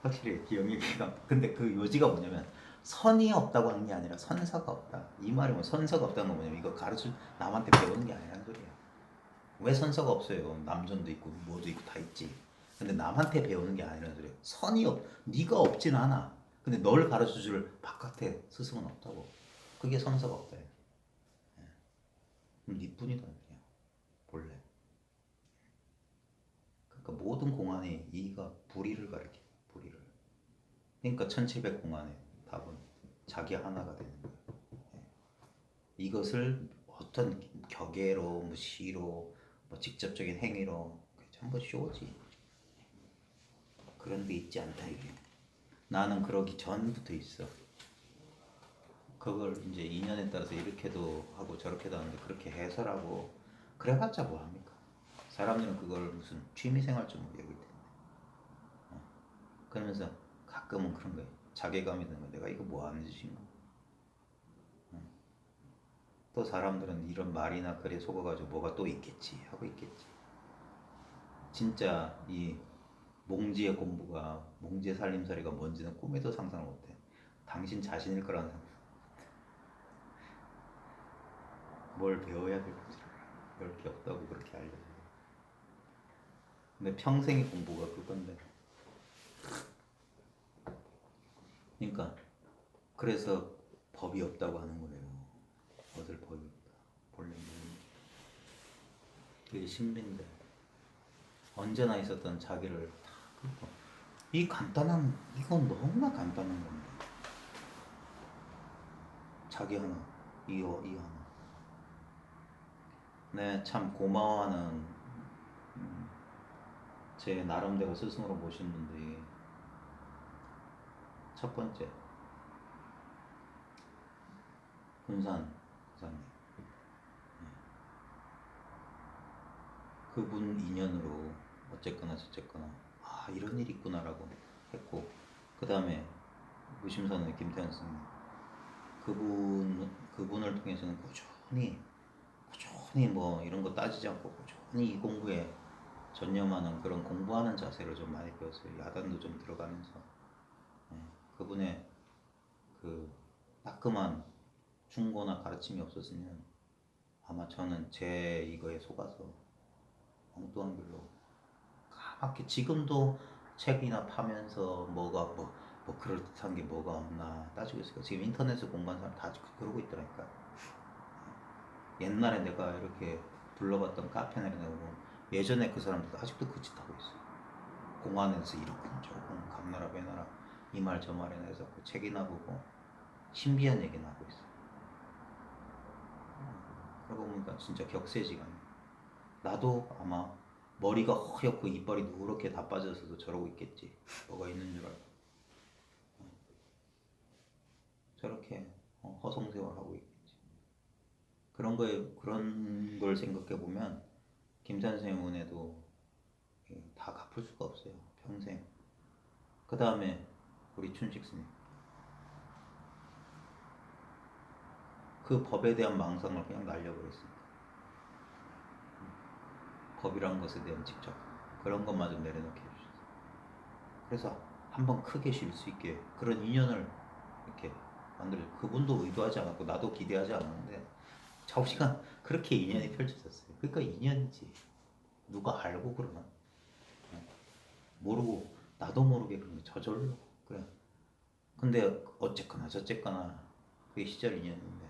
확실히 기억력이가. 근데 그 요지가 뭐냐면 선이 없다고 하는 게 아니라 선사가 없다. 이 말이 뭐 선사가 없다는 건 뭐냐면 이거 가르쳐 남한테 배우는 게 아니라는 소리야. 왜 선사가 없어요? 남전도 있고 뭐도 있고 다 있지. 근데 남한테 배우는 게 아니라는 소리야. 선이 네가 없진 않아. 근데 널 가르쳐줄 바깥에 스승은 없다고. 그게 선사가 없다. 그럼 네뿐이다 그냥 본래. 그러니까 모든 공안이 이가 불의를 가리켜. 불의를. 그러니까 1700공안의 답은 자기 하나가 되는 거예요. 이것을 어떤 격애로, 뭐 시로, 뭐 직접적인 행위로 전부 쇼지. 그런 게 있지 않다 이게. 나는 그러기 전부터 있어. 그걸 이제 인연에 따라서 이렇게도 하고 저렇게도 하는데 그렇게 해설하고 그래봤자 뭐합니까? 사람들은 그걸 무슨 취미생활처럼 여기기 때문에. 그러면서 가끔은 그런 거예요. 자괴감이 드는 거야. 내가 이거 뭐하는 짓인가? 또 사람들은 이런 말이나 글에 속아가지고 뭐가 또 있겠지 하고 있겠지. 진짜 이 몽지의 공부가 몽지의 살림살이가 뭔지는 꿈에도 상상을 못해. 당신 자신일 거라는 생각. 뭘 배워야 될지 별 게 없다고 그렇게 알려줘요. 근데 평생의 공부가 그건데. 그러니까 그래서 법이 없다고 하는 거예요. 어딜 법이 없다. 본래 그게 신비인데 언제나 있었던 자기를 다 긁고. 이 간단한 이건 너무나 간단한 건데 자기 하나 이 하나. 네, 참 고마워하는 제 나름대로 스승으로 모신 분들이 첫 번째 군산 사장님. 그분 인연으로 어쨌거나 저쨌거나 이런 일이 있구나라고 했고, 그 다음에 무심선의 김태현 스님, 그분을 통해서는 꾸준히 뭐 이런 거 따지지 않고 꾸준히 이 공부에 전념하는 그런 공부하는 자세를 좀 많이 배웠어요. 야단도 좀 들어가면서. 그분의 그 따끔한 충고나 가르침이 없었으면 아마 저는 제 이거에 속아서 엉뚱한 길로 까맣게 지금도 책이나 파면서 뭐가 뭐 그럴듯한 게 뭐가 없나 따지고 있어요. 지금 인터넷에 공부하는 사람 다 그러고 있더라니까. 옛날에 내가 이렇게 둘러봤던 카페나 이런 데 보면 예전에 그 사람들도 아직도 그 짓 하고 있어. 공안에서 이렇군 저군 감나라 배나라 이 말 저 말이나 해서 그 책이나 보고 신비한 얘기나 하고 있어. 그러고 보니까 진짜 격세지감이야. 나도 아마 머리가 허옇고 이빨이 누렇게 다 빠져서도 저러고 있겠지. 뭐가 있는 줄 알고. 저렇게 허송세월하고 있겠지. 그런 걸 생각해 보면 김산생 은혜도 다 갚을 수가 없어요. 평생. 그 다음에 우리 춘식 스님. 그 법에 대한 망상을 그냥 날려버렸습니다. 법이란 것에 대한 집착 그런 것마저 내려놓게 해주셨어요. 그래서 한번 크게 쉴 수 있게 그런 인연을 이렇게 만들어. 그분도 의도하지 않았고 나도 기대하지 않았는데 좌우시간 그렇게 인연이 펼쳐졌어요. 그러니까 인연이지. 누가 알고 그러나? 모르고 나도 모르게 그런 거 저절로 그래. 근데 어쨌거나 저쨌거나 그게 시절 인연인데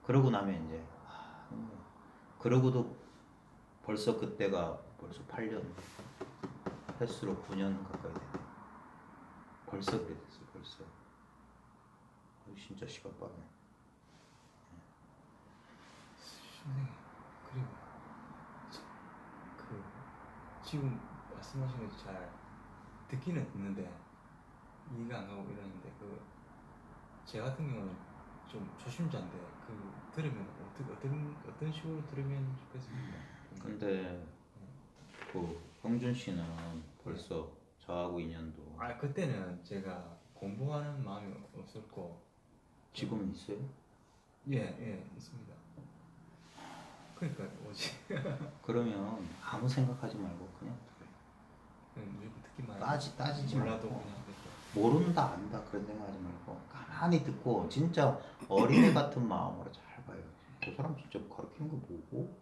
그러고 나면 이제 그러고도 벌써 그때가 벌써 8년 횟수로 9년 가까이 되네. 벌써 그래 됐어. 벌써 진짜 시간 빠르네. 선생님 그리고 그 지금 말씀하신 거 잘 듣기는 듣는데 이해가 안 가고 이러는데 제 같은 경우는 좀 초심자인데 들으면 어떤 식으로 들으면 좋겠습니까? 근데 그 형준 씨는 벌써 저하고 인연도 그때는 제가 공부하는 마음이 없었고 지금 있어요? 예 있습니다. 그러니까 뭐지? 그러면 아무 생각하지 말고 그냥 무조건 듣기만 따지지 몰라도 말고 그냥 듣고. 모른다 안다 그런 생각하지 말고 가만히 듣고 진짜 어린애 같은 마음으로 잘 봐요. 저 사람 진짜 가르치는 거 뭐고?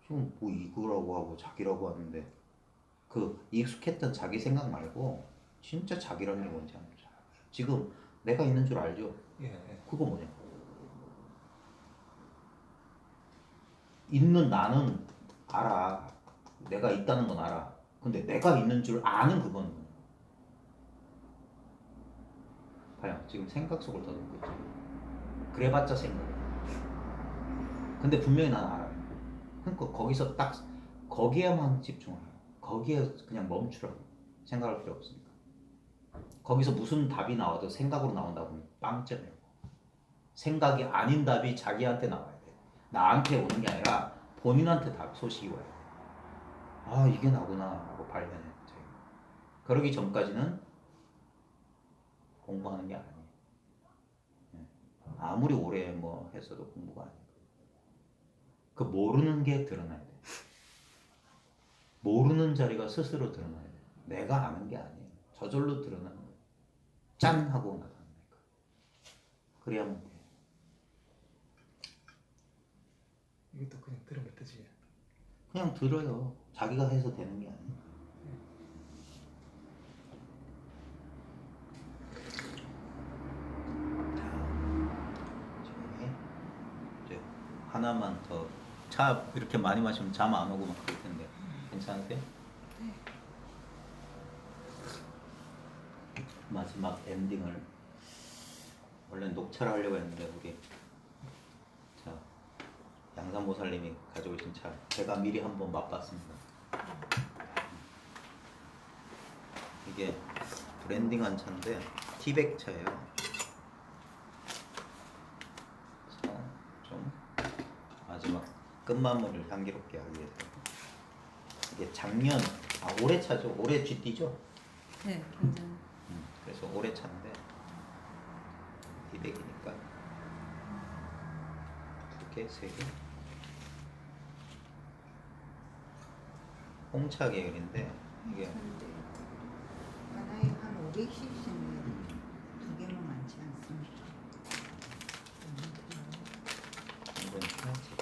지금 뭐 이거라고 하고 자기라고 하는데 그 익숙했던 자기 생각 말고 진짜 자기라는 게 뭔지 한번 잘 봐요. 지금 내가 있는 줄 알죠? 예. 그거 뭐냐? 있는 나는 알아. 내가 있다는 건 알아. 근데 내가 있는 줄 아는 그건 뭐냐? 봐요. 지금 생각 속을 더듬고 있죠. 그래봤자 생각. 근데 분명히 난 알아요. 그러니까 거기서 딱 거기에만 집중을 해요. 거기에 그냥 멈추라고. 생각할 필요 없으니까. 거기서 무슨 답이 나와도 생각으로 나온다고 하면 빵점이에요. 생각이 아닌 답이 자기한테 나와야 돼. 나한테 오는 게 아니라 본인한테 소식이 와야 돼. 아 이게 나구나 하고 발견해. 그러기 전까지는 공부하는 게 아니에요. 아무리 오래 뭐 했어도 공부가 아니에요. 그 모르는 게 드러나야 돼. 모르는 자리가 스스로 드러나야 돼. 내가 아는 게 아니에요. 저절로 드러나는 거예요. 짠 하고 나타나는 거예요. 그래야만 돼. 이것도 그냥 들으면 되지. 그냥 들어요. 자기가 해서 되는 게 아니에요. 이제 하나만 더. 차 이렇게 많이 마시면 잠 안 오고 막 그럴 텐데 괜찮으세요? 네. 마지막 엔딩을 원래 녹차를 하려고 했는데 우리 자 양산보살님이 가져오신 차 제가 미리 한번 맛봤습니다. 이게 브랜딩한 차인데 티백 차예요. 그래서 좀 마지막 끝마무리를 향기롭게 하기 위해서 이게 작년 올해 차죠. 올해 GT죠. 네, 굉장히. 그래서 올해 차인데 티백이니까 2개, 3개 홍차 계열인데 이게 하나에 한 500cc는 두 개면 많지 않습니다. 이건 해야지.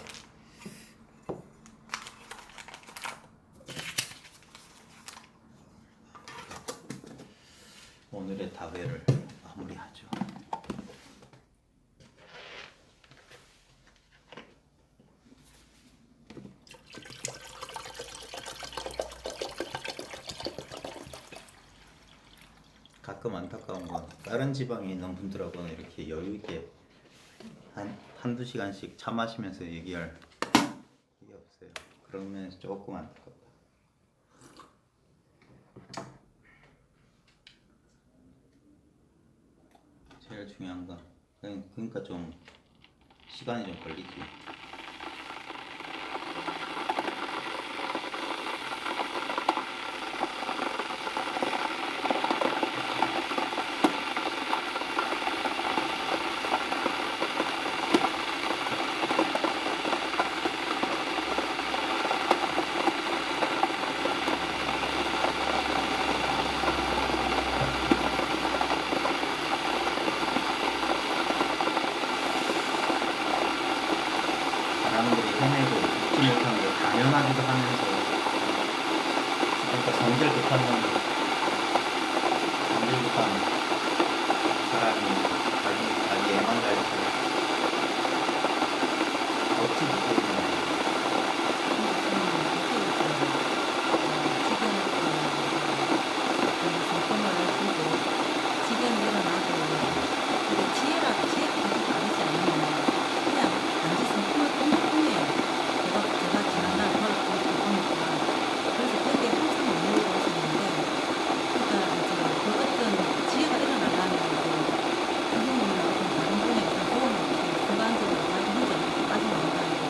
오늘의 다배를 마무리하죠. 가끔 안타까운 건 다른 지방에 있는 분들하고는 이렇게 여유 있게 한두 시간씩 차 마시면서 얘기할 그게 없어요. 그런 면에서 조금 안타깝다. 제일 중요한 건 그러니까 좀 시간이 좀 걸리지. 사람들이 헤매고 잊지 못하는 걸 당연하기도 하면서 그러니까 성질 급한 놈, 성질 급한 사람이 자기 애만 잘 살고 어찌 못하겠냐. 지금 일어나도 지혜가 그렇게 다르지 않으면 그냥 단지 성품을 뿐이에요. 제가 지난날 그걸 보니까 그래서 되게 항상 놀라고 있었는데 그러니까 이제 그 어떤 지혜가 일어나려면 선생님이나 어떤 다른 분의 어떤 도움이 없이 주관적으로 자기 혼자 이렇게 빠져나간다는 게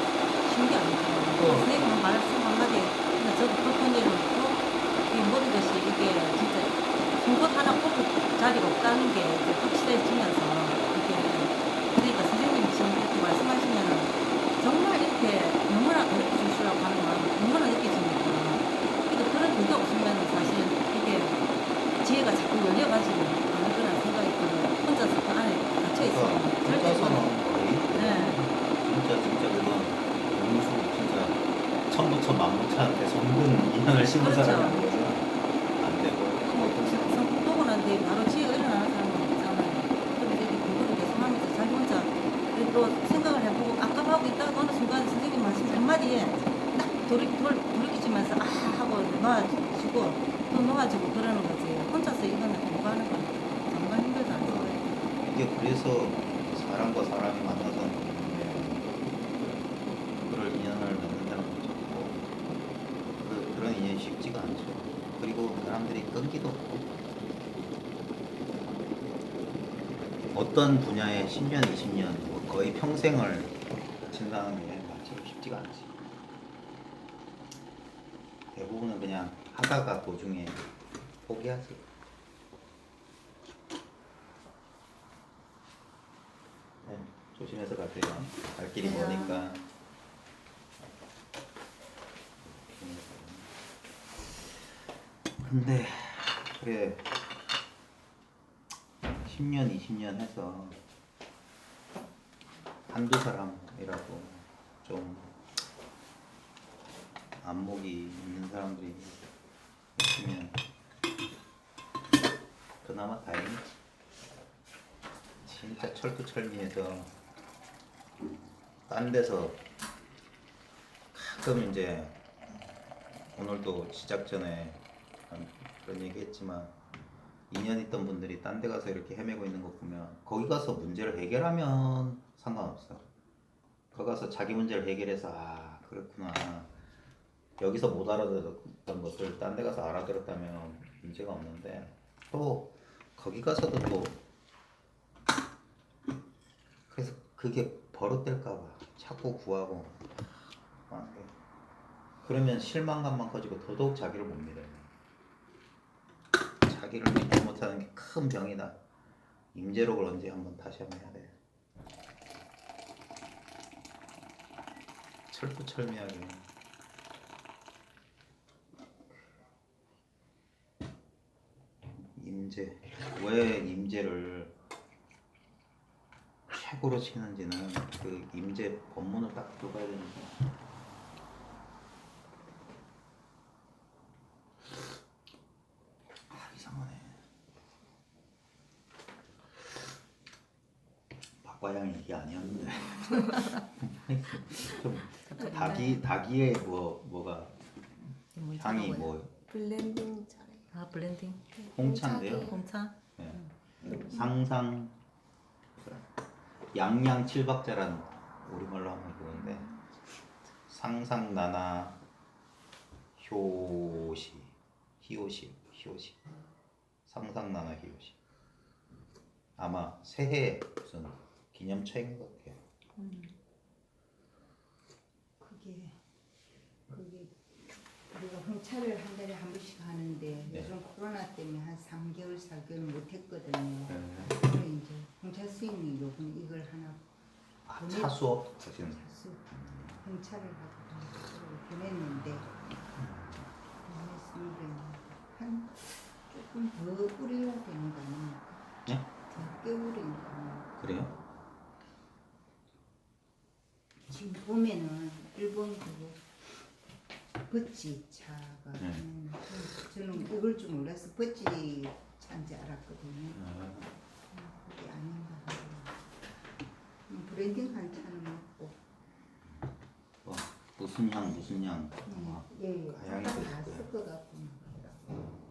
쉬운 게 아니더라고요. 선생님 말씀 한마디에 그냥 저도 그런 일을 놓고 이 모든 것이 이게 진짜 송곳 하나 꼽을 자리가 없다는 게 이제 확실해지면서 이게 그러니까 선생님이 지금 이렇게 말씀하시면은 정말 이렇게 너무나 가르쳐 주시라고 하는 마음이 너무나 느껴지니까 이게 그런 그게 없으면 사실 이게 지혜가 자꾸 열려가지고 않을 거라는 생각이 들어요. 혼자서 그 안에 갇혀 있으면 절대 혼자서는 거의 네. 진짜 그건 음수 진짜 천부천 만부천한테 정든 인연을 심은 그렇죠. 사람이 아니어서 안 되고. 성품 보고 난 뒤에 바로 지혜가 일어나는 사람은 없잖아요. 그런데 이렇게 공부를 계속 하면서 자기 혼자 또 생각을 해보고 깜깜하고 있다가 어느 순간 선생님 말씀 한마디에 딱 돌이키시면서 아 하고 놓아주고 또 놓아주고 그러는 거지. 혼자서 이거는 공부하는 건 정말 힘들다는 거예요. 이게 그래서 사람과 사람이 만나서 그럴 인연을 맺는다는 것도 좋고 그런 인연이 쉽지가 않죠. 그리고 사람들이 끈기도 없고 어떤 분야에 10년, 20년 뭐 거의 평생을 바친다는 게 마치 쉽지가 않지. 대부분은 그냥 하다가 도중에 포기하지. 네, 조심해서 가세요. 갈 길이 네. 머니까. 근데 그래 10년, 20년 해서 한두 사람이라도 좀 안목이 있는 사람들이 있으면 그나마 다행이지. 진짜 철두철미해서 딴 데서 가끔 이제 오늘도 시작 전에 그런 얘기 했지만 2년 있던 분들이 딴 데 가서 이렇게 헤매고 있는 거 보면 거기 가서 문제를 해결하면 상관없어. 거기 가서 자기 문제를 해결해서 아 그렇구나 여기서 못 알아들었던 것을 딴 데 가서 알아들었다면 문제가 없는데 또 거기 가서도 또 그래서 그게 버릇될까 봐 자꾸 구하고 하는 게 그러면 실망감만 커지고 더더욱 자기를 못 믿어요. 자기를 믿지 못하는 게 큰 병이다. 임재록을 언제 다시 한번 해야 돼. 철두철미하게. 임재. 왜 임재를 최고로 치는지는 그 임재 본문을 딱 들어봐야 되는데. 이상하네. 박과양 얘기 아니었는데 좀 닭이의 뭐가 향이 뭐 블렌딩 잘해. 아 블렌딩 홍차인데요. 홍차 네. 상상 양양 칠박자란 우리말로 하면 그건데 상상나나 효시 히오시 상상나나 히오시 아마 새해 무슨 기념차인 것 같아요. 그게 우리가 홍차를 한 달에 한 번씩 하는데 네. 요즘 코로나 때문에 한 3개월, 4개월 못 했거든요. 네. 그래서 이제 홍차 스님이 요번 이걸 하나 아, 차 수업 하시는. 차수 홍차를 하고 보냈는데 보냈으면 한 조금 더 뿌려야 되는 거 아닙니까? 네? 더 깨우리는 거 아닙니까? 그래요? 지금 보면은 일본 그거 버찌 차가 저는 이걸 줄 몰라서 버찌 차인지 알았거든요. 그게 아닌가 봐요. 브랜딩한 차는 맞고 뭐 무슨 향 아마 예, 가양이 다 있을 거예요. 섞어갖고 하더라고요.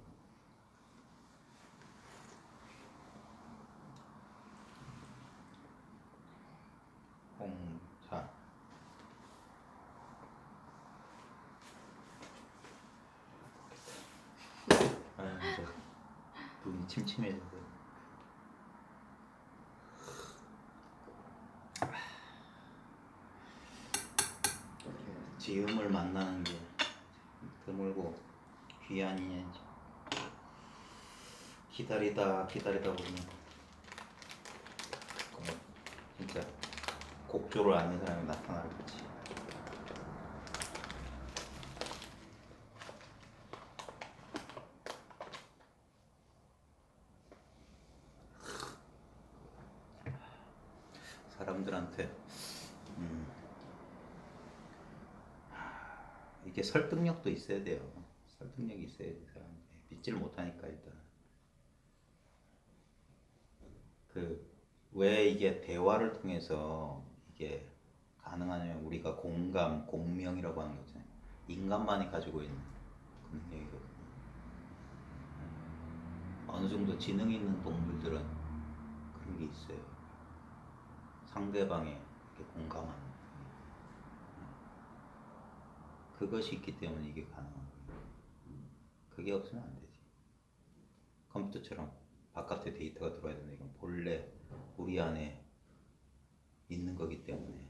홍차. 아 이제 눈이 침침해져서. 지음을 만나는 게 드물고 귀한 인연이죠. 기다리다 보면 진짜 곡조를 아는 사람이 나타나겠지. 사람들한테 이게 설득력도 있어야 돼요. 설득력이 있어야 돼. 사람들이 믿지를 못하니까 일단 그 왜 이게 대화를 통해서 이게 가능하냐면 우리가 공감, 공명이라고 하는 거잖아요. 인간만이 가지고 있는 그 능력이거든요. 어느 정도 지능 있는 동물들은 그런 게 있어요. 상대방에 이렇게 공감하는 그것이 있기 때문에 이게 가능한 거예요. 그게 없으면 안 되지. 컴퓨터처럼 바깥에 데이터가 들어와야 되는데 이건 본래 우리 안에 있는 거기 때문에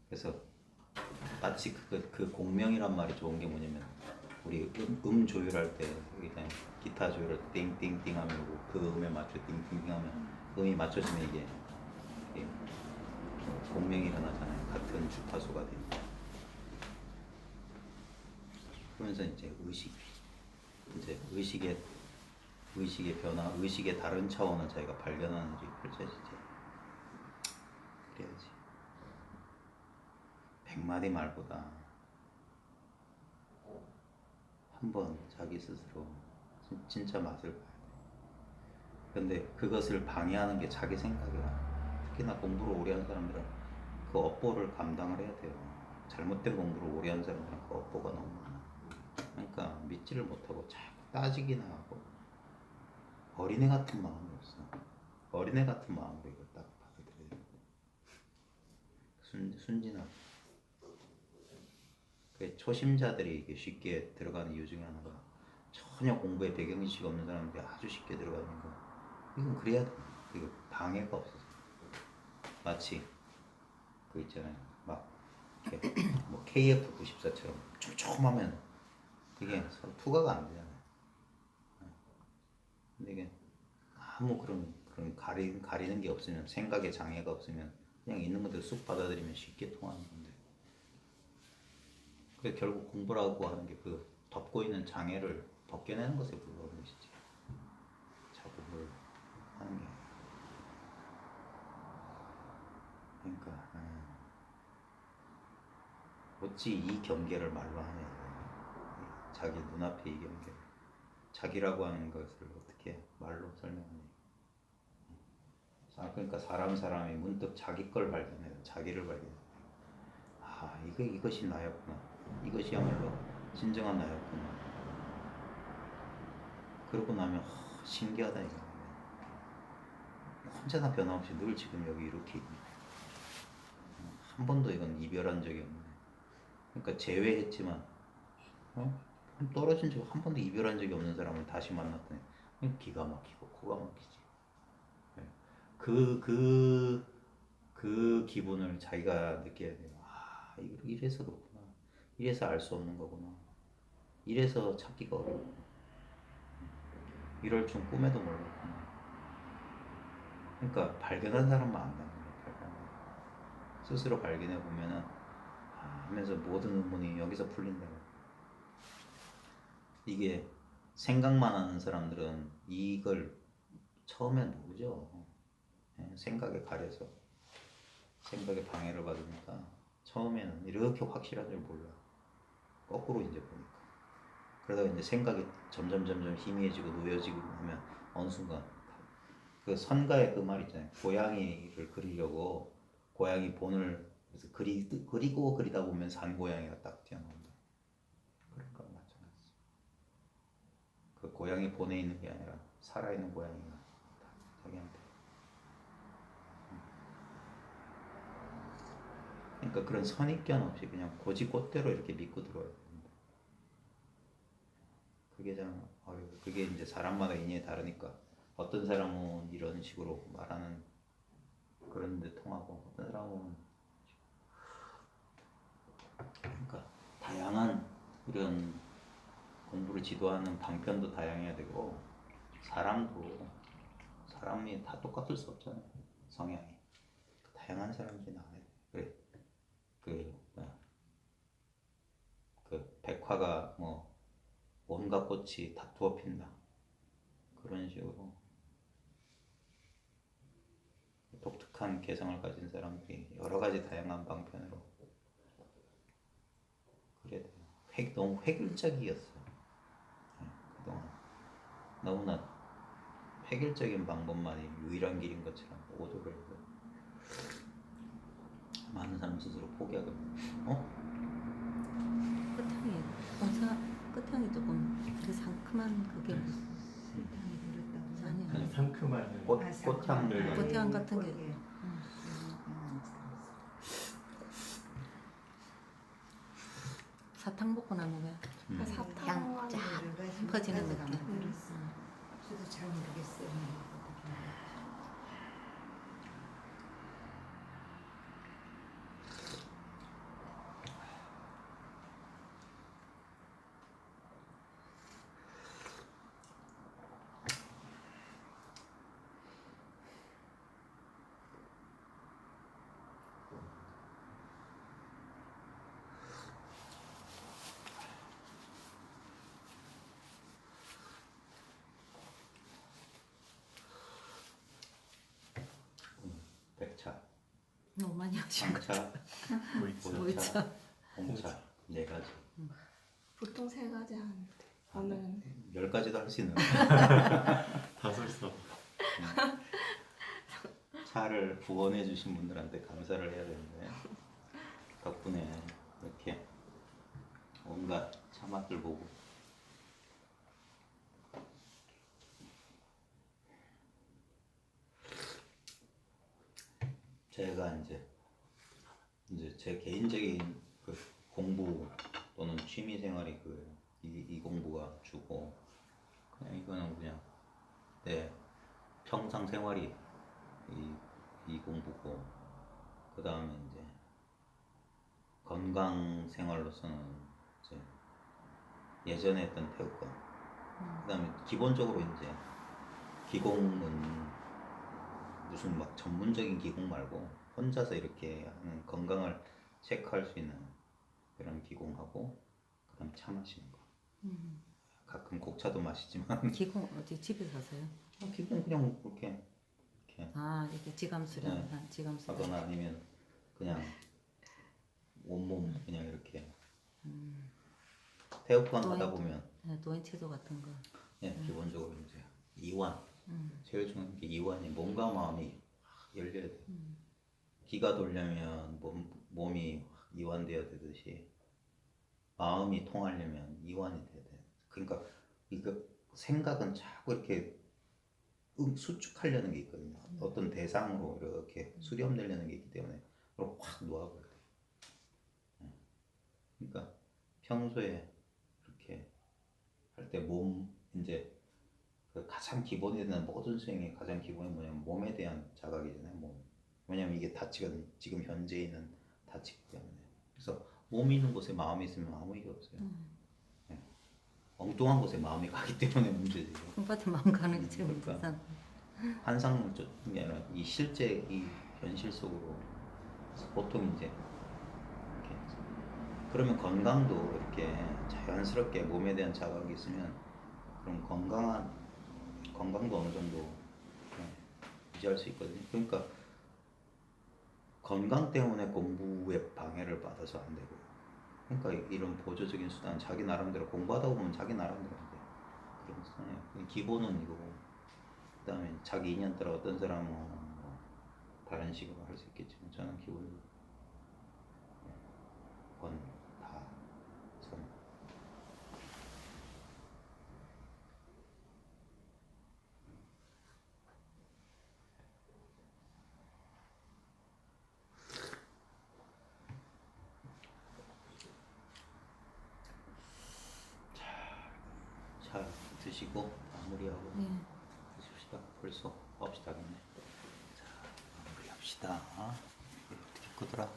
그래서 마치 그 공명이란 말이 좋은 게 뭐냐면 우리 조율할 때 일단 기타 조율할 때 띵띵띵 하면 오고 그 음에 맞춰 띵띵띵 하면 음이 맞춰지면 이게 공명이 일어나잖아요. 같은 주파수가 되니까. 그러면서 이제 의식의 변화, 의식의 다른 차원을 자기가 발견하는 일이 펼쳐지지. 그래야지. 100마디 말보다 한 번 자기 스스로 진짜 맛을 봐야 돼. 근데 그것을 방해하는 게 자기 생각이야. 특히나 공부를 오래 한 사람들은 그 업보를 감당을 해야 돼요. 잘못된 공부를 오래 한 사람들은 그 업보가 너무 많아. 그러니까 믿지를 못하고 자꾸 따지기나 하고 어린애 같은 마음이 없어. 어린애 같은 마음으로 이걸 딱 받아들여야 돼. 순진하고. 그 초심자들이 이게 쉽게 들어가는 이유 중에 하나가 전혀 공부에 배경지식이 없는 사람들이 아주 쉽게 들어가는 거. 이건 그래야 돼. 이거 방해가 없어서. 마치 그 있잖아요. 막 이렇게 뭐 KF94처럼 촘촘하면 그게 서로 투과가 안 되잖아요. 근데 이게 아무 그런 가리는 게 없으면 생각에 장애가 없으면 그냥 있는 것들 쑥 받아들이면 쉽게 통하는 건데. 그래 결국 공부라고 하는 게 그 덮고 있는 장애를 벗겨내는 것에 불과한 것이지. 작업을 하는 게. 그러니까 어찌 이 경계를 말로 하냐. 자기 눈앞에 이 경계. 자기라고 하는 것을 어떻게 말로 설명하냐. 그러니까 사람이 문득 자기 걸 발견해요. 자기를 발견해요. 아, 이것이 나였구나. 이것이야말로 진정한 나였구나. 그러고 나면 신기하다 이거. 혼자나 변함없이 늘 지금 여기 이렇게 있네. 한 번도 이건 이별한 적이 없네. 그러니까 제외했지만 떨어진 적 한 번도 이별한 적이 없는 사람을 다시 만났더니 기가 막히고 코가 막히지. 그 기분을 자기가 느껴야 돼요. 아, 이래서 그렇구나. 이래서 알 수 없는 거구나. 이래서 찾기가 어려워. 이럴 줄 꿈에도 몰랐구나. 그러니까 발견한 사람만 안다는 거예요. 스스로 발견해 보면은 하면서 모든 의문이 여기서 풀린다고. 이게 생각만 하는 사람들은 이걸 처음엔 모르죠. 생각에 가려서 생각에 방해를 받으니까 처음에는 이렇게 확실한 줄 몰라. 거꾸로 이제 보니까. 그러다가 이제 생각이 점점 희미해지고 놓여지고 하면 어느 순간 그 선가의 그 말 있잖아요. 고양이를 그리려고 고양이 본을 그래서 그리고 그리다 보면 산고양이가 딱 튀어나온다. 그런 거랑 마찬가지. 그 고양이 본에 있는 게 아니라 살아있는 고양이가 자기한테. 그러니까 그런 선입견 없이 그냥 고지곧대로 이렇게 믿고 들어야 됩니다. 그게 참 어려워요. 그게 이제 사람마다 인연이 다르니까 어떤 사람은 이런 식으로 말하는 그런 데 통하고 어떤 사람은 그러니까 다양한 이런 공부를 지도하는 방편도 다양해야 되고 사람이 다 똑같을 수 없잖아요. 성향이 다양한 사람들이 나와야 돼. 그래 그 백화가 뭐 온갖 꽃이 다투어 핀다 그런 식으로 독특한 개성을 가진 사람들이 여러 가지 다양한 방편으로 그래야 돼요. 너무 획일적이었어. 그동안 너무나 획일적인 방법만이 유일한 길인 것처럼 오도를 해서 많은 사람 스스로 포기하고 끝향이 끝향이 조금 그 상큼한 그게 설탕이 들었다고. 아니요. 아니 상큼한 꽃향 꽃향 같은 게. 사탕 먹고 나면 왜 사탕 쫙 퍼지는 느낌. 저도 잘 모르겠어요. 백차, 너무 많이 하신 거. 황차, 보이차. 보이차, 홍차 4가지. 보통 3가지 하는데 오늘은 10가지도 할 수 있는 다 설사. 차를 후원해 주신 분들한테 감사를 해야 되는데 덕분에 이렇게 온갖 차 맛들 보고 제가 이제 제 개인적인 그 공부 또는 취미 생활이 이 공부가 주고 그냥 이거는 그냥 내 평상 생활이 이 공부고 그 다음에 이제 건강 생활로서는 이제 예전에 했던 태극권 그 다음에 기본적으로 이제 기공은 무슨 막 전문적인 기공 말고 혼자서 이렇게 하는 건강을 체크할 수 있는 그런 기공하고 그 다음 차 마시는 거 가끔 곡차도 마시지만 기공 어디 집에 사세요? 기공 그냥 그렇게 아 이렇게 지감수량 네. 한 지감수. 하거나 아니면 그냥 온몸 그냥 이렇게 태극권 하다 보면 도인체조 같은 거. 기본적으로 이제 이완 제일 중요한 게 이완이 몸과 마음이 열려야 돼. 기가 돌려면 몸이 이완돼야 되듯이 마음이 통하려면 이완이 돼야 돼. 그러니까 이거 생각은 자꾸 이렇게 수축하려는 게 있거든요. 어떤 대상으로 이렇게 수렴되려는 게 있기 때문에 그걸 확 놓아버려야 돼. 그러니까 평소에 이렇게 할 때 몸 이제 그 가장 기본이 되는 모든 수행의 가장 기본이 뭐냐면 몸에 대한 자각이잖아요. 몸. 왜냐면 이게 지금 현재 있는 다치기 때문에. 그래서 몸이 있는 곳에 마음이 있으면 아무 일이 없어요. 네. 엉뚱한 곳에 마음이 가기 때문에 문제지. 콩밭에 마음 가는 게 제일 그러니까. 문제잖아. 환상적인 게 아니라 이 실제 이 현실 속으로 보통 이제 이렇게 그러면 건강도 이렇게 자연스럽게 몸에 대한 자각이 있으면 그럼 건강도 어느 정도 유지할 수 있거든요. 그러니까 건강 때문에 공부에 방해를 받아서 안 되고, 그러니까 이런 보조적인 수단 자기 나름대로 공부하다 보면 자기 나름대로 안 돼. 그런 수단이에요. 기본은 이거고, 그다음에 자기 인연 따라 어떤 사람은 뭐 다른 식으로 할 수 있겠지만 저는 기본적으로 그건 다 선. 자 드시고 마무리하고 네. 드십시다. 벌써 9시 다 됐네. 자 마무리합시다. 이게 어떻게 끄더라?